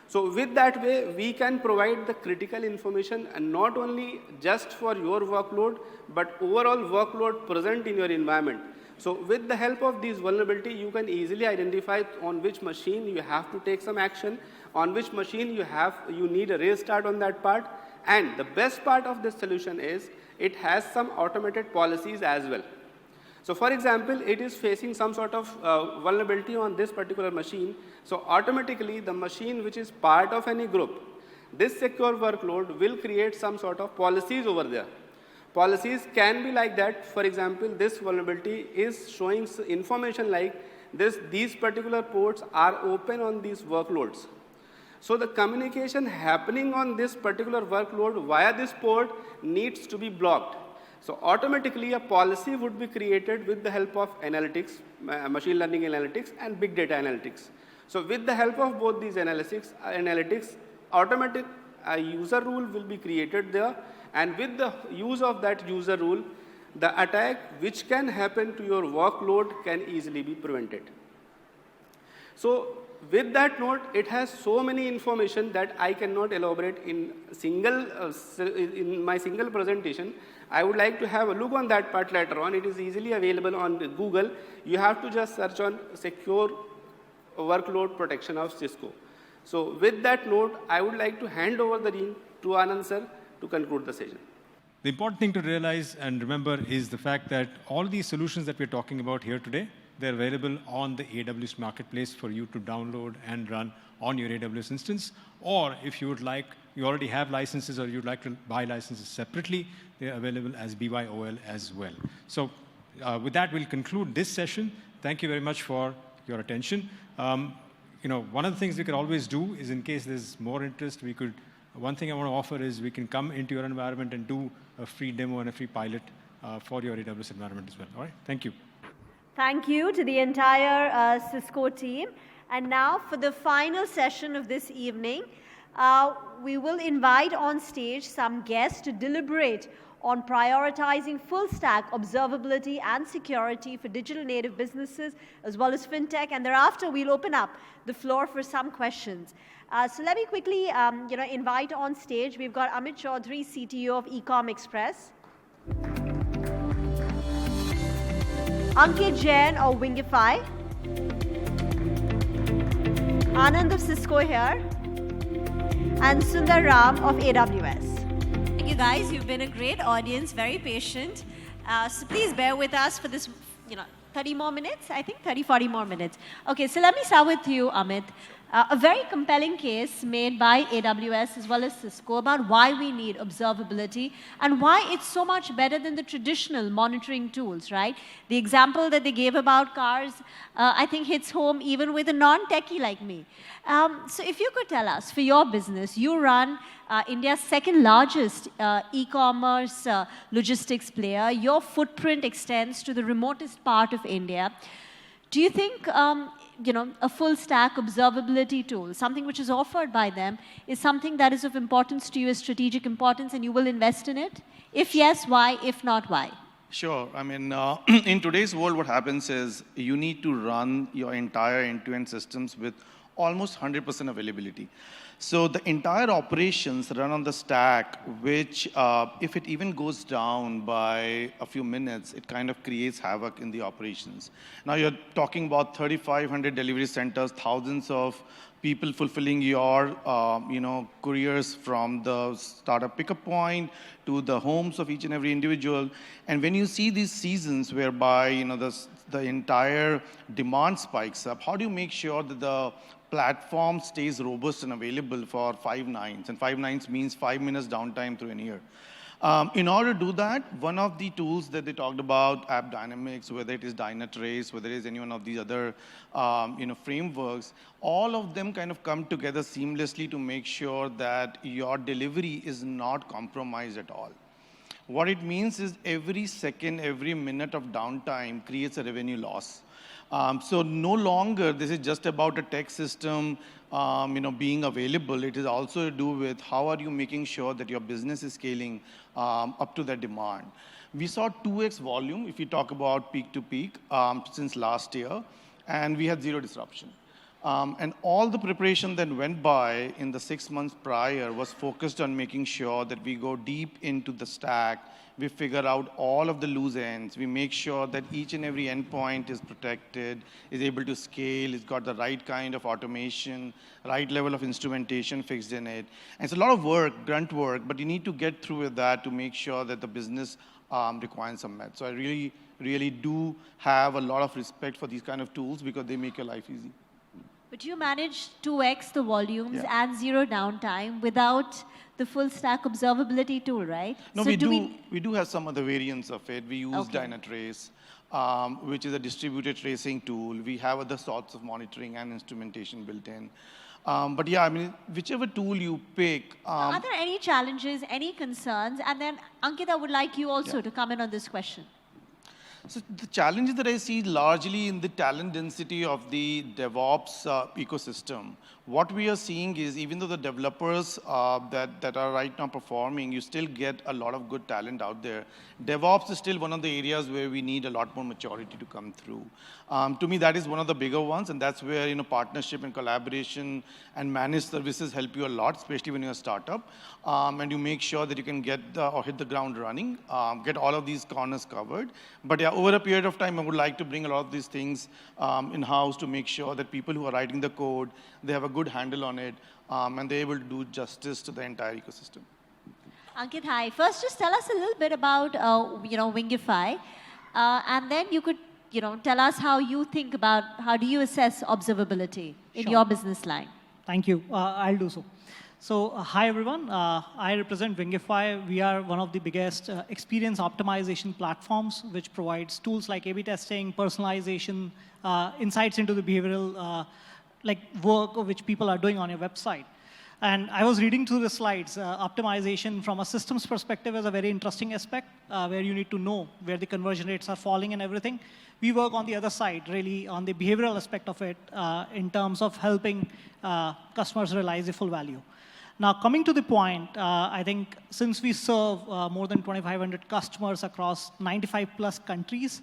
So with that way, we can provide the critical information, and not only just for your workload, but overall workload present in your environment. So with the help of these vulnerability, you can easily identify on which machine you have to take some action, on which machine you need a restart on that part. And the best part of this solution is it has some automated policies as well. So for example, it is facing some sort of vulnerability on this particular machine. So automatically, the machine which is part of any group, this secure workload will create some sort of policies over there. Policies can be like that. For example, this vulnerability is showing information like these particular ports are open on these workloads. So the communication happening on this particular workload via this port needs to be blocked. So automatically, a policy would be created with the help of analytics, machine learning analytics, and big data analytics. So with the help of both these analytics, automatic user rule will be created there, and with the use of that user rule, the attack which can happen to your workload can easily be prevented. So with that note, it has so many information that I cannot elaborate in my single presentation. I would like to have a look on that part later on. It is easily available on Google. You have to just search on secure workload protection of Cisco. So with that note, I would like to hand over the ring to Anand sir to conclude the session. The important thing to realize and remember is the fact that all these solutions that we're talking about here today, they're available on the AWS Marketplace for you to download and run on your AWS instance. Or if you would like, you already have licenses or you'd like to buy licenses separately, they're available as BYOL as well. So with that, we'll conclude this session. Thank you very much for your attention. One of the things we can always do is, in case there's more interest, one thing I want to offer is we can come into your environment and do a free demo and a free pilot for your AWS environment as well. All right, thank you. Thank you to the entire Cisco team. And now for the final session of this evening, we will invite on stage some guests to deliberate on prioritizing full stack observability and security for digital native businesses as well as fintech. And thereafter, we'll open up the floor for some questions. So let me quickly invite on stage. We've got Amit Chaudhary, CTO of Ecom Express. Ankit Jain of Wingify. Anand of Cisco here. And Sundar Ram of AWS. Thank you guys. You've been a great audience, very patient. So please bear with us for this, 30 more minutes, I think, 30, 40 more minutes. Okay, so let me start with you, Amit. a very compelling case made by AWS as well as Cisco about why we need observability and why it's so much better than the traditional monitoring tools, right? The example that they gave about cars, I think hits home even with a non-techie like me. So if you could tell us, for your business, you run India's second largest e-commerce logistics player. Your footprint extends to the remotest part of India. Do you think a full stack observability tool, something which is offered by them, is something that is of importance to you, as strategic importance, and you will invest in it? If yes, why? If not, why? Sure. I mean, in today's world, what happens is you need to run your entire end-to-end systems with almost 100% availability. So the entire operations run on the stack, which if it even goes down by a few minutes, it kind of creates havoc in the operations. Now you're talking about 3,500 delivery centers, thousands of people fulfilling your couriers from the startup pickup point to the homes of each and every individual. And when you see these seasons whereby the entire demand spikes up, how do you make sure that the platform stays robust and available for 5 nines? And 5 nines means 5 minutes downtime through an year. In order to do that, one of the tools that they talked about, App Dynamics, whether it is Dynatrace, whether it is any one of these other frameworks, all of them kind of come together seamlessly to make sure that your delivery is not compromised at all. What it means is every second, every minute of downtime creates a revenue loss. So no longer this is just about a tech system being available. It is also to do with how are you making sure that your business is scaling up to that demand. We saw 2x volume, if you talk about peak to peak, since last year, and we had zero disruption. And all the preparation that went by in the 6 months prior was focused on making sure that we go deep into the stack, we figure out all of the loose ends, we make sure that each and every endpoint is protected, is able to scale, it's got the right kind of automation, right level of instrumentation fixed in it. And it's a lot of work, grunt work, but you need to get through with that to make sure that the business requirements are met. So I really, really do have a lot of respect for these kind of tools because they make your life easy. But you managed 2x the volumes and zero downtime without the full stack observability tool, right? No, so we do have some other variants of it. We use Dynatrace, which is a distributed tracing tool. We have other sorts of monitoring and instrumentation built in. But yeah, I mean, whichever tool you pick. Are there any challenges, any concerns? And then, Ankit, I would like you also to comment on this question. So the challenges that I see largely in the talent density of the DevOps ecosystem. What we are seeing is even though the developers that are right now performing, you still get a lot of good talent out there. DevOps is still one of the areas where we need a lot more maturity to come through. To me, that is one of the bigger ones, and that's where partnership and collaboration and managed services help you a lot, especially when you're a startup. And you make sure that you can get or hit the ground running, get all of these corners covered. But yeah, over a period of time, I would like to bring a lot of these things in-house to make sure that people who are writing the code, they have a good handle on it, and they're able to do justice to the entire ecosystem. Ankit, hi. First, just tell us a little bit about, Wingify, and then you could, tell us how you think about, how do you assess observability in your business line? Thank you. I'll do so. So, hi everyone. I represent Wingify. We are one of the biggest experience optimization platforms, which provides tools like A/B testing, personalization, insights into the behavioral work which people are doing on your website. And I was reading through the slides. Optimization from a systems perspective is a very interesting aspect where you need to know where the conversion rates are falling and everything. We work on the other side, really on the behavioral aspect of it in terms of helping customers realize the full value. Now, coming to the point, I think since we serve more than 2,500 customers across 95 plus countries,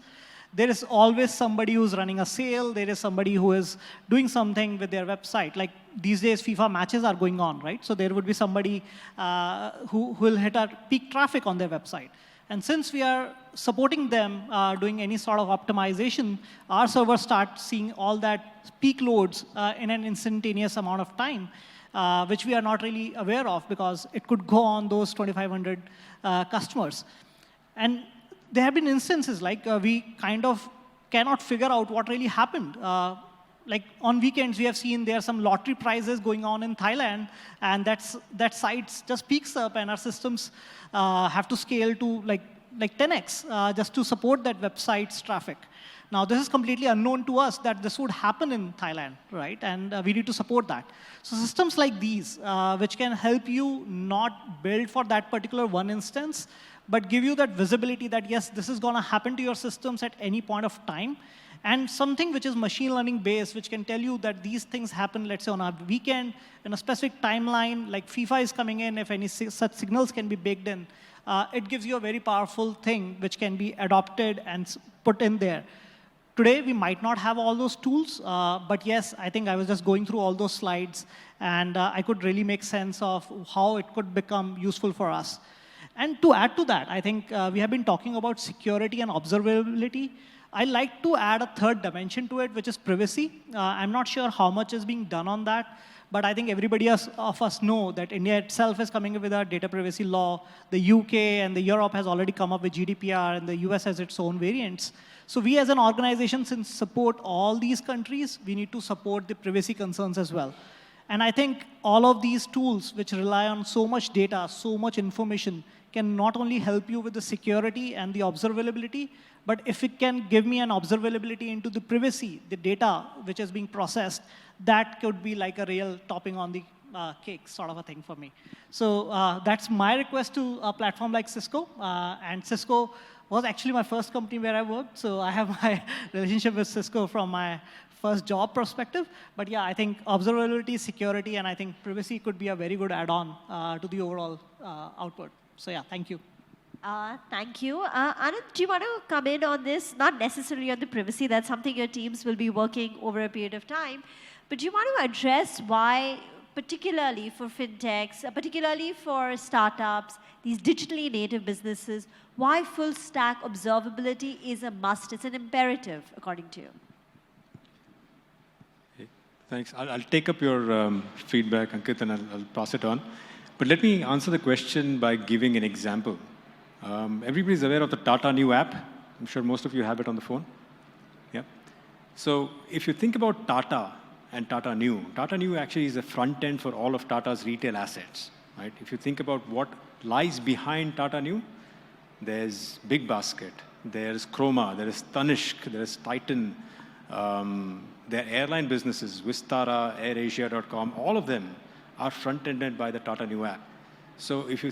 there is always somebody who's running a sale. There is somebody who is doing something with their website. Like these days, FIFA matches are going on, right? So there would be somebody who will hit a peak traffic on their website. And since we are supporting them doing any sort of optimization, our servers start seeing all that peak loads in an instantaneous amount of time, which we are not really aware of because it could go on those 2,500 customers. And there have been instances like we kind of cannot figure out what really happened. like on weekends, we have seen there are some lottery prizes going on in Thailand, and that site just peaks up, and our systems have to scale to like 10x just to support that website's traffic. Now, this is completely unknown to us that this would happen in Thailand, right? And we need to support that. So systems like these, which can help you not build for that particular one instance, but give you that visibility that, yes, this is going to happen to your systems at any point of time. And something which is machine learning based, which can tell you that these things happen, let's say, on a weekend, in a specific timeline, like FIFA is coming in, if any such signals can be baked in, it gives you a very powerful thing which can be adopted and put in there. Today, we might not have all those tools, but yes, I think I was just going through all those slides, and I could really make sense of how it could become useful for us. And to add to that, I think we have been talking about security and observability. I like to add a third dimension to it, which is privacy. I'm not sure how much is being done on that, but I think everybody of us know that India itself is coming up with a data privacy law. The UK and the Europe has already come up with GDPR, and the US has its own variants. So we as an organization, since support all these countries, we need to support the privacy concerns as well. And I think all of these tools, which rely on so much data, so much information, can not only help you with the security and the observability, but if it can give me an observability into the privacy, the data which is being processed, that could be like a real topping on the cake sort of a thing for me. So that's my request to a platform like Cisco. And Cisco was actually my first company where I worked, so I have my relationship with Cisco from my first job perspective. But yeah, I think observability, security, and I think privacy could be a very good add-on to the overall output. So yeah, thank you. Thank you. Anand, do you want to come in on this? Not necessarily on the privacy, that's something your teams will be working over a period of time. But do you want to address why, particularly for fintechs, particularly for startups, these digitally native businesses, why full stack observability is a must? It's an imperative, according to you. Okay, thanks. I'll take up your feedback, Ankit, and I'll pass it on. But let me answer the question by giving an example. Everybody's aware of the Tata Neu app. I'm sure most of you have it on the phone. Yeah. So if you think about Tata and Tata Neu actually is a front end for all of Tata's retail assets. Right? If you think about what lies behind Tata Neu, there's Big Basket, there's Chroma, there is Tanishq, there is Titan, their airline businesses, Vistara, AirAsia.com, all of them are front-ended by the Tata Neu app. So if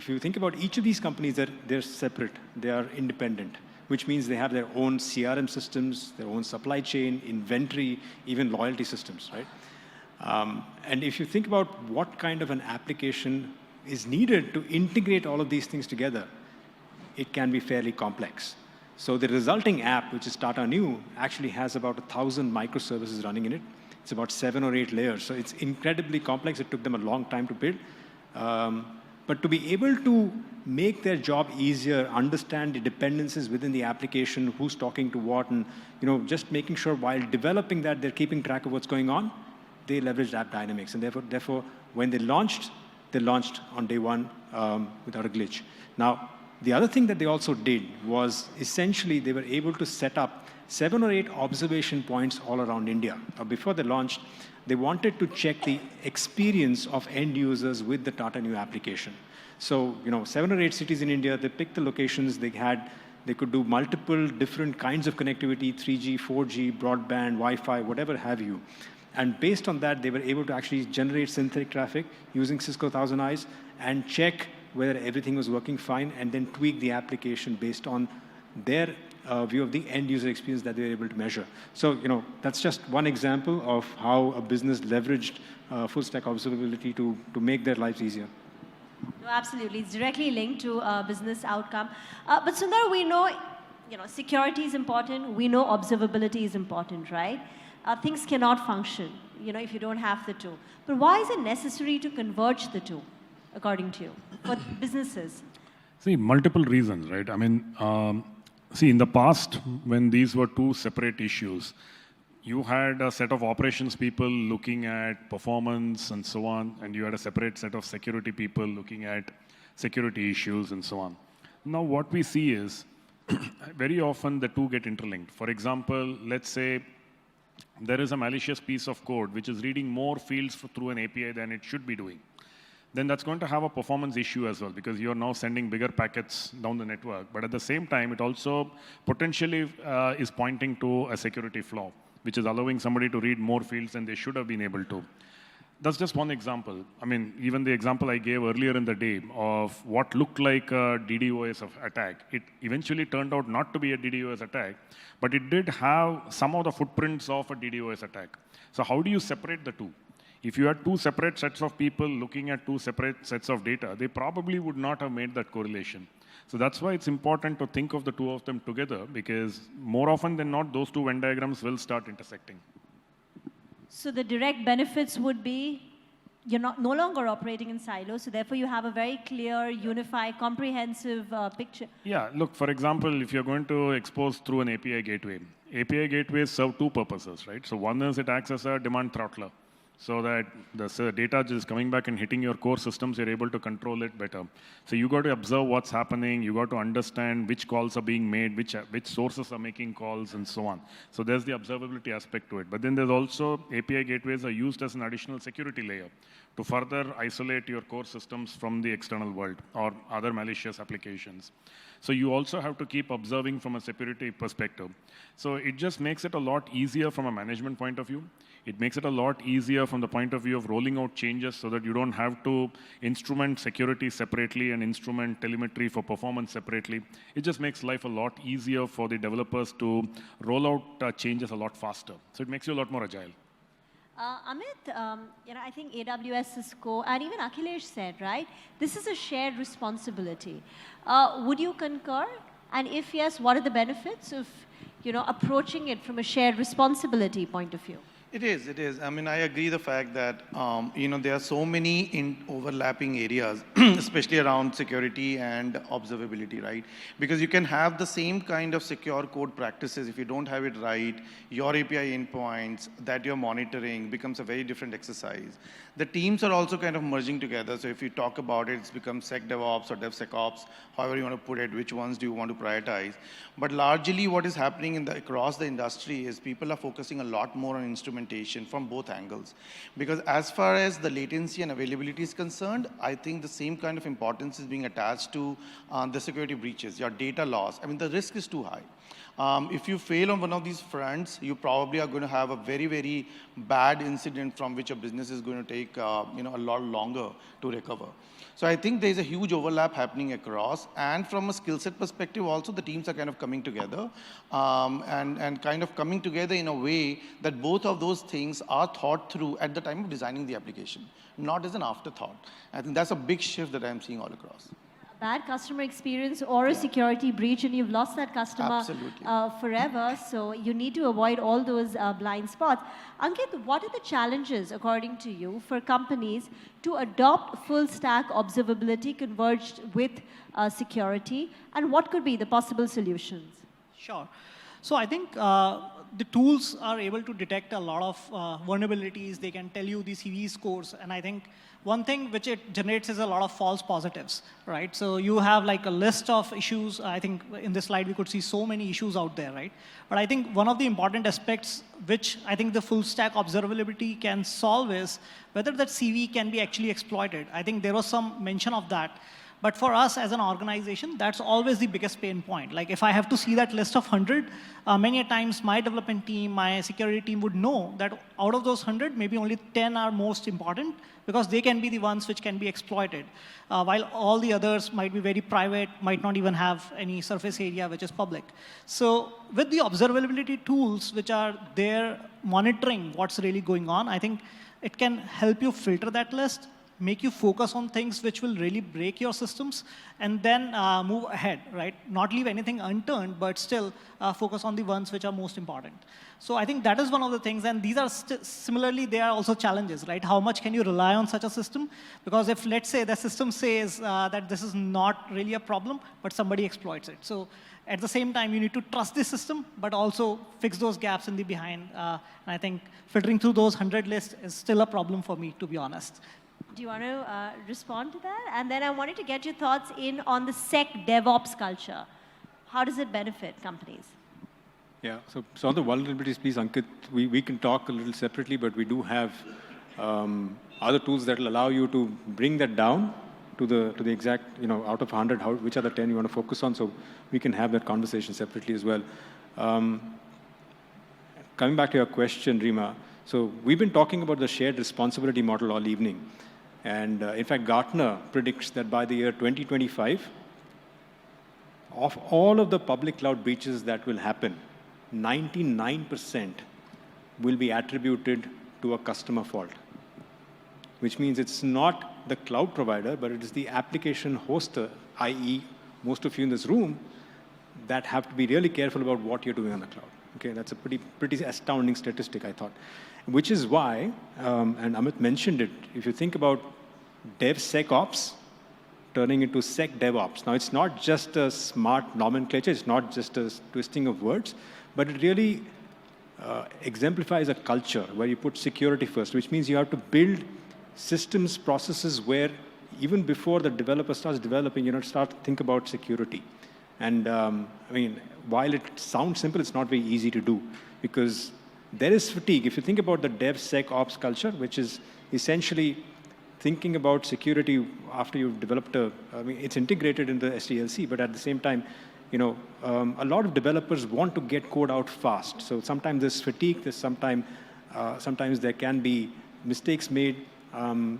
you think about each of these companies, they're separate, they are independent, which means they have their own CRM systems, their own supply chain, inventory, even loyalty systems, right? And if you think about what kind of an application is needed to integrate all of these things together, it can be fairly complex. So the resulting app, which is Tata Neu, actually has about 1,000 microservices running in it. It's about 7 or 8 layers. So it's incredibly complex. It took them a long time to build. But to be able to make their job easier, understand the dependencies within the application, who's talking to what, and just making sure while developing that, they're keeping track of what's going on, they leveraged App Dynamics. And therefore, when they launched on day one without a glitch. Now, the other thing that they also did was essentially they were able to set up 7 or 8 observation points all around India. Before they launched, they wanted to check the experience of end users with the Tata Neu application. So, 7 or 8 cities in India, they picked the locations they could do multiple different kinds of connectivity, 3G, 4G, broadband, Wi-Fi, whatever have you. And based on that, they were able to actually generate synthetic traffic using Cisco Thousand Eyes and check whether everything was working fine, and then tweak the application based on their view of the end user experience that they were able to measure. So, that's just one example of how a business leveraged full stack observability to make their lives easier. No, absolutely. It's directly linked to business outcome. But Sundar, we know, security is important. We know observability is important, right? Things cannot function, if you don't have the two. But why is it necessary to converge the two, according to you, for businesses? See, multiple reasons, right? I mean, in the past, when these were two separate issues, you had a set of operations people looking at performance and so on, and you had a separate set of security people looking at security issues and so on. Now, what we see is very often the two get interlinked. For example, let's say there is a malicious piece of code which is reading more fields through an API than it should be doing, then that's going to have a performance issue as well, because you're now sending bigger packets down the network. But at the same time, it also potentially is pointing to a security flaw, which is allowing somebody to read more fields than they should have been able to. That's just one example. I mean, even the example I gave earlier in the day of what looked like a DDoS attack, it eventually turned out not to be a DDoS attack, but it did have some of the footprints of a DDoS attack. So how do you separate the two? If you had two separate sets of people looking at two separate sets of data, they probably would not have made that correlation. So that's why it's important to think of the two of them together, because more often than not, those two Venn diagrams will start intersecting. So the direct benefits would be you're no longer operating in silos, so therefore you have a very clear, unified, comprehensive picture. Yeah, look, for example, if you're going to expose through an API gateways serve two purposes, right? So one is it acts as a demand throttler, so that the data just coming back and hitting your core systems, you're able to control it better. So you got to observe what's happening, you got to understand which calls are being made, which sources are making calls, and so on. So there's the observability aspect to it. But then there's also API gateways are used as an additional security layer to further isolate your core systems from the external world or other malicious applications. So you also have to keep observing from a security perspective. So it just makes it a lot easier from a management point of view. It makes it a lot easier from the point of view of rolling out changes so that you don't have to instrument security separately and instrument telemetry for performance separately. It just makes life a lot easier for the developers to roll out changes a lot faster. So it makes you a lot more agile. Amit, I think AWS's core, and even Akhilesh said, right, this is a shared responsibility. Would you concur? And if yes, what are the benefits of, approaching it from a shared responsibility point of view? It is. I mean, I agree the fact that, there are so many overlapping areas, especially around security and observability, right? Because you can have the same kind of secure code practices. If you don't have it right, your API endpoints that you're monitoring becomes a very different exercise. The teams are also kind of merging together. So if you talk about it, it's become SecDevOps or DevSecOps, however you want to put it, which ones do you want to prioritize? But largely what is happening across the industry is people are focusing a lot more on instrumentation from both angles. Because as far as the latency and availability is concerned, I think the same kind of importance is being attached to the security breaches, your data loss. I mean, the risk is too high. If you fail on one of these fronts, you probably are going to have a very, very bad incident from which a business is going to take a lot longer to recover. So I think there's a huge overlap happening across. And from a skill set perspective also, the teams are kind of coming together and kind of coming together in a way that both of those things are thought through at the time of designing the application, not as an afterthought. I think that's a big shift that I'm seeing all across. Bad customer experience or a security breach, and you've lost that customer forever. So you need to avoid all those blind spots. Ankit, what are the challenges, according to you, for companies to adopt full stack observability converged with security, and what could be the possible solutions? Sure. So I think the tools are able to detect a lot of vulnerabilities. They can tell you the CV scores, and I think one thing which it generates is a lot of false positives, right? So you have like a list of issues. I think in this slide we could see so many issues out there, right? But I think one of the important aspects which I think the full stack observability can solve is whether that CV can be actually exploited. I think there was some mention of that. But for us as an organization, that's always the biggest pain point. Like if I have to see that list of 100, many a times my development team, my security team would know that out of those 100, maybe only 10 are most important because they can be the ones which can be exploited. While all the others might be very private, might not even have any surface area which is public. So with the observability tools which are there monitoring what's really going on, I think it can help you filter that list, make you focus on things which will really break your systems, and then move ahead, right? Not leave anything unturned, but still focus on the ones which are most important. So I think that is one of the things, and these are similarly, they are also challenges, right? How much can you rely on such a system? Because if, let's say, the system says that this is not really a problem, but somebody exploits it. So at the same time, you need to trust the system, but also fix those gaps in the behind. And I think filtering through those 100 lists is still a problem for me, to be honest. Do you want to respond to that? And then I wanted to get your thoughts in on the SecDevOps culture. How does it benefit companies? Yeah, so on the vulnerabilities piece, Ankit, we can talk a little separately, but we do have other tools that will allow you to bring that down to the exact, out of 100, which are the 10 you want to focus on, so we can have that conversation separately as well. Coming back to your question, Rima, so we've been talking about the shared responsibility model all evening. And in fact, Gartner predicts that by the year 2025, of all of the public cloud breaches that will happen, 99% will be attributed to a customer fault, which means it's not the cloud provider, but it is the application hoster, i.e. most of you in this room, that have to be really careful about what you're doing on the cloud. Okay, that's a pretty astounding statistic, I thought. Which is why, and Amit mentioned it, if you think about DevSecOps turning into SecDevOps. Now, it's not just a smart nomenclature, it's not just a twisting of words, but it really exemplifies a culture where you put security first, which means you have to build systems, processes where even before the developer starts developing, start to think about security. And while it sounds simple, it's not very easy to do because there is fatigue. If you think about the DevSecOps culture, which is essentially thinking about security after you've developed it's integrated in the SDLC, but at the same time, a lot of developers want to get code out fast. So sometimes there's fatigue, sometimes there can be mistakes made to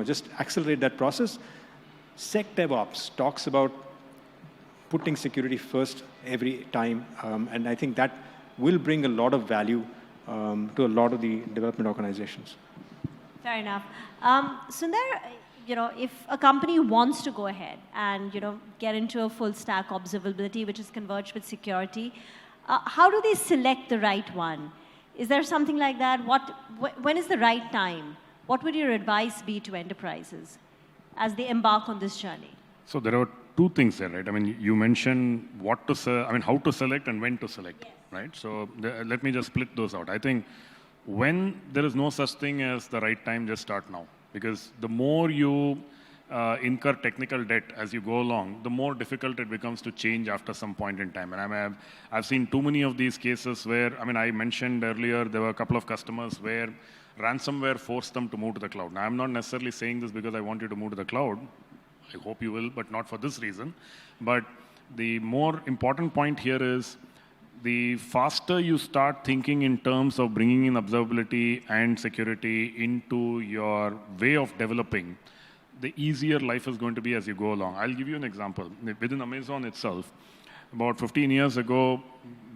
just accelerate that process. SecDevOps talks about putting security first every time, and I think that will bring a lot of value to a lot of the development organizations. Fair enough. Sundar, if a company wants to go ahead and, get into a full stack observability, which is converged with security, how do they select the right one? Is there something like that? When is the right time? What would your advice be to enterprises as they embark on this journey? So there are two things there, right? You mentioned how to select and when to select, yes. Right? So let me just split those out. I think when there is no such thing as the right time, just start now. Because the more you incur technical debt as you go along, the more difficult it becomes to change after some point in time. And I've seen too many of these cases where, I mentioned earlier, there were a couple of customers where ransomware forced them to move to the cloud. Now, I'm not necessarily saying this because I want you to move to the cloud. I hope you will, but not for this reason. But the more important point here is the faster you start thinking in terms of bringing in observability and security into your way of developing, the easier life is going to be as you go along. I'll give you an example. Within Amazon itself, about 15 years ago,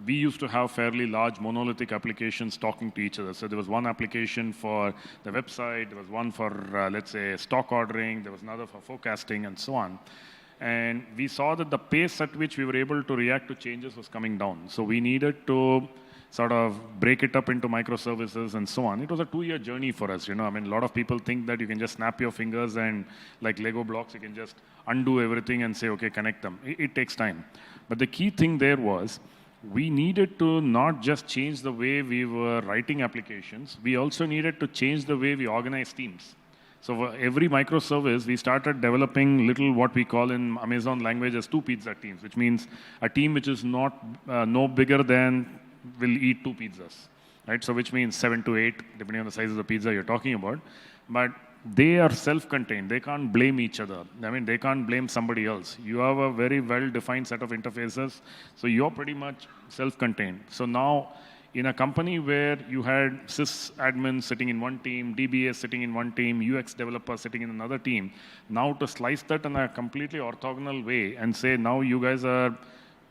we used to have fairly large monolithic applications talking to each other. So there was one application for the website, there was one for, let's say, stock ordering, there was another for forecasting, and so on. And we saw that the pace at which we were able to react to changes was coming down. So we needed to sort of break it up into microservices and so on. It was a 2-year journey for us. A lot of people think that you can just snap your fingers and like Lego blocks, you can just undo everything and say, okay, connect them. It takes time. But the key thing there was we needed to not just change the way we were writing applications, we also needed to change the way we organize teams. So for every microservice, we started developing little what we call in Amazon language as 2 pizza teams, which means a team which is not no bigger than will eat 2 pizzas, right? So which means 7 to 8, depending on the size of the pizza you're talking about. But they are self-contained. They can't blame each other. They can't blame somebody else. You have a very well-defined set of interfaces, so you're pretty much self-contained. So now, in a company where you had sysadmins sitting in one team, DBAs sitting in one team, UX developers sitting in another team, now to slice that in a completely orthogonal way and say, now you guys are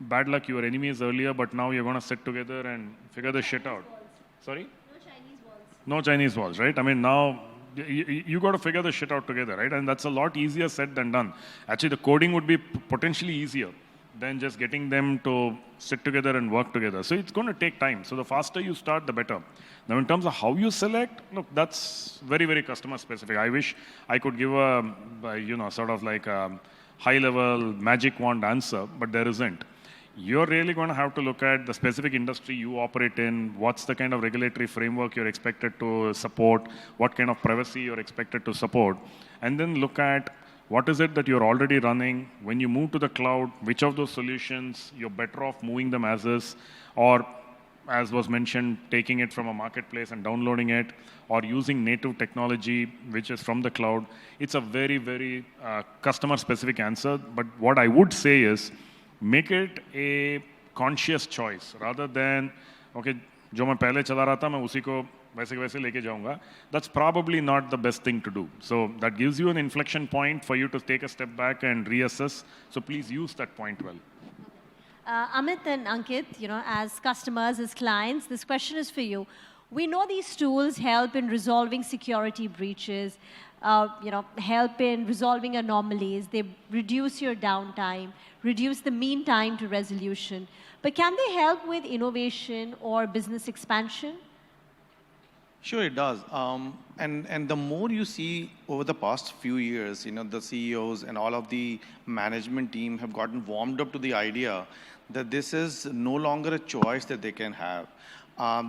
bad luck, you were enemies earlier, but now you're going to sit together and figure this shit out. Sorry? No Chinese walls. No Chinese walls, right? Now you got to figure this shit out together, right? And that's a lot easier said than done. Actually, the coding would be potentially easier than just getting them to sit together and work together. So it's going to take time. So the faster you start, the better. Now, in terms of how you select, look, that's very, very customer specific. I wish I could give a, sort of like a high-level magic wand answer, but there isn't. You're really going to have to look at the specific industry you operate in, what's the kind of regulatory framework you're expected to support, what kind of privacy you're expected to support, and then look at what is it that you're already running? When you move to the cloud, which of those solutions you're better off moving them as is, or as was mentioned, taking it from a marketplace and downloading it, or using native technology, which is from the cloud. It's a very, very customer-specific answer. But what I would say is, make it a conscious choice, rather than, okay, जो मैं पहले चला रहा था, मैं उसी को वैसे वैसे लेके जाऊंगा. That's probably not the best thing to do. So that gives you an inflection point for you to take a step back and reassess. So please use that point well. Amit and Ankit, as customers, as clients, this question is for you. We know these tools help in resolving security breaches, help in resolving anomalies. They reduce your downtime, reduce the mean time to resolution. But can they help with innovation or business expansion? Sure, it does. And the more you see over the past few years, the CEOs and all of the management team have gotten warmed up to the idea that this is no longer a choice that they can have.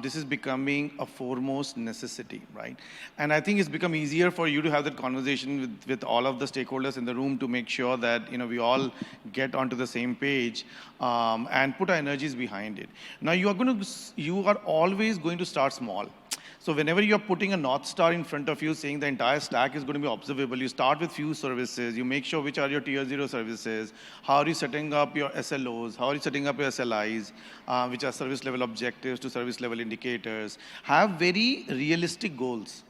This is becoming a foremost necessity, right? And I think it's become easier for you to have that conversation with all of the stakeholders in the room to make sure that we all get onto the same page and put our energies behind it. Now you are always going to start small. So whenever you're putting a North Star in front of you saying the entire stack is going to be observable, you start with few services, you make sure which are your tier 0 services, how are you setting up your SLOs, how are you setting up your SLIs, which are service level objectives to service level indicators. Have very realistic goals.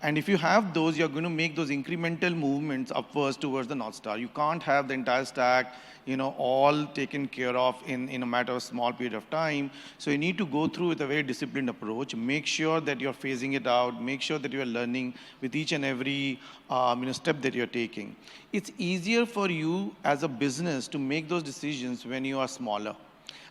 And if you have those, you're going to make those incremental movements upwards towards the North Star. You can't have the entire stack, all taken care of in a matter of small period of time. So you need to go through with a very disciplined approach. Make sure that you're phasing it out. Make sure that you're learning with each and every step that you're taking. It's easier for you as a business to make those decisions when you are smaller.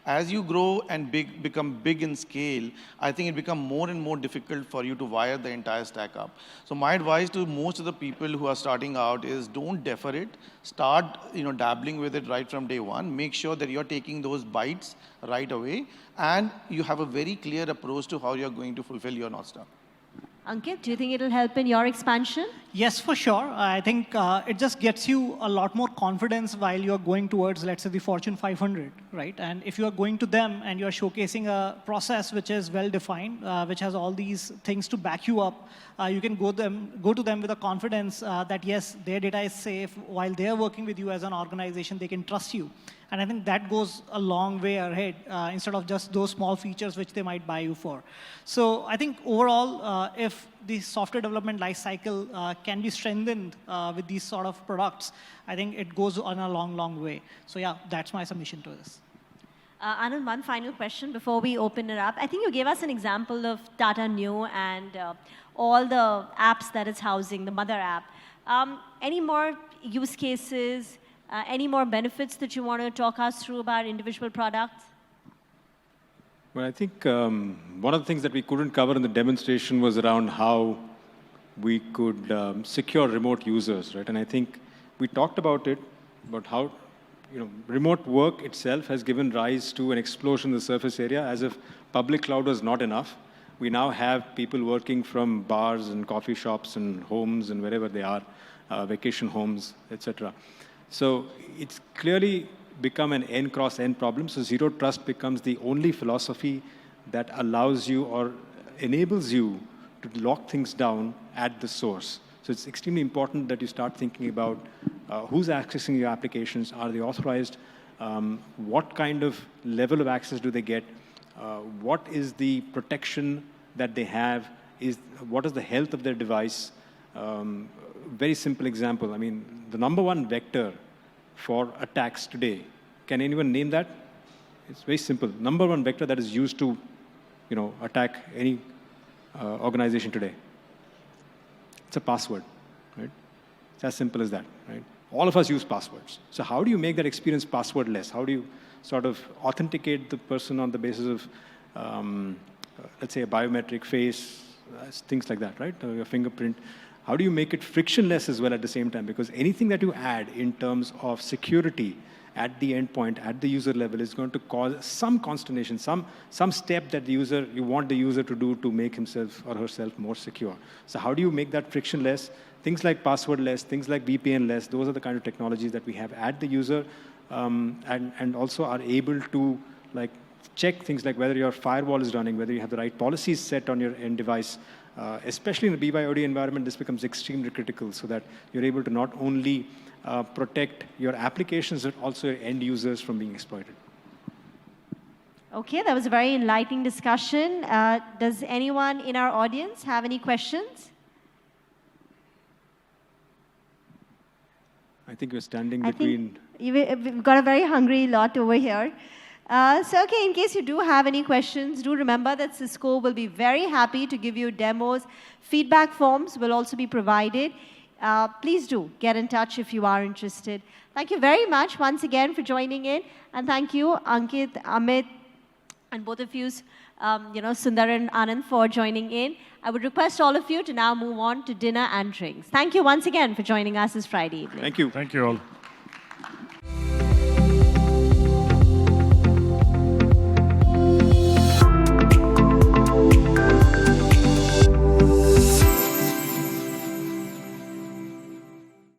As you grow and become big in scale, I think it becomes more and more difficult for you to wire the entire stack up. So my advice to most of the people who are starting out is don't defer it. Start, dabbling with it right from day one. Make sure that you're taking those bites right away, and you have a very clear approach to how you're going to fulfill your North Star. Ankit, do you think it'll help in your expansion? Yes, for sure. I think it just gets you a lot more confidence while you're going towards, let's say, the Fortune 500, right? And if you are going to them and you're showcasing a process which is well-defined, which has all these things to back you up, you can go to them with a confidence that, yes, their data is safe. While they're working with you as an organization, they can trust you. And I think that goes a long way ahead instead of just those small features which they might buy you for. So I think overall, if the software development lifecycle can be strengthened with these sort of products, I think it goes on a long, long way. So yeah, that's my submission to this. Anand, one final question before we open it up. I think you gave us an example of Tata Neu and all the apps that it's housing, the mother app. Any more use cases? Any more benefits that you want to talk us through about individual products? Well, I think one of the things that we couldn't cover in the demonstration was around how we could secure remote users, right? And I think we talked about it, about how remote work itself has given rise to an explosion in the surface area, as if public cloud was not enough. We now have people working from bars and coffee shops and homes and wherever they are, vacation homes, etc. So it's clearly become an N cross N problem. So zero trust becomes the only philosophy that allows you or enables you to lock things down at the source. So it's extremely important that you start thinking about who's accessing your applications, are they authorized, what kind of level of access do they get, what is the protection that they have, what is the health of their device. Very simple example. I mean, the number one vector for attacks today, can anyone name that? It's very simple. Number one vector that is used to, attack any organization today. It's a password, right? It's as simple as that, right? All of us use passwords. So how do you make that experience passwordless? How do you sort of authenticate the person on the basis of, let's say, a biometric face, things like that, right? Your fingerprint. How do you make it frictionless as well at the same time? Because anything that you add in terms of security at the endpoint, at the user level, is going to cause some consternation, some step that you want the user to do to make himself or herself more secure. So how do you make that frictionless? Things like passwordless, things like VPN-less, those are the kind of technologies that we have at the user, and also are able to check things like whether your firewall is running, whether you have the right policies set on your end device. Especially in a BYOD environment, this becomes extremely critical so that you're able to not only protect your applications, but also your end users from being exploited. Okay, that was a very enlightening discussion. Does anyone in our audience have any questions? I think we're standing between... We've got a very hungry lot over here. So, okay, in case you do have any questions, do remember that Cisco will be very happy to give you demos. Feedback forms will also be provided. Please do get in touch if you are interested. Thank you very much once again for joining in. And thank you, Ankit, Amit, and both of you, Sundar and Anand, for joining in. I would request all of you to now move on to dinner and drinks. Thank you once again for joining us this Friday evening. Thank you. Thank you all.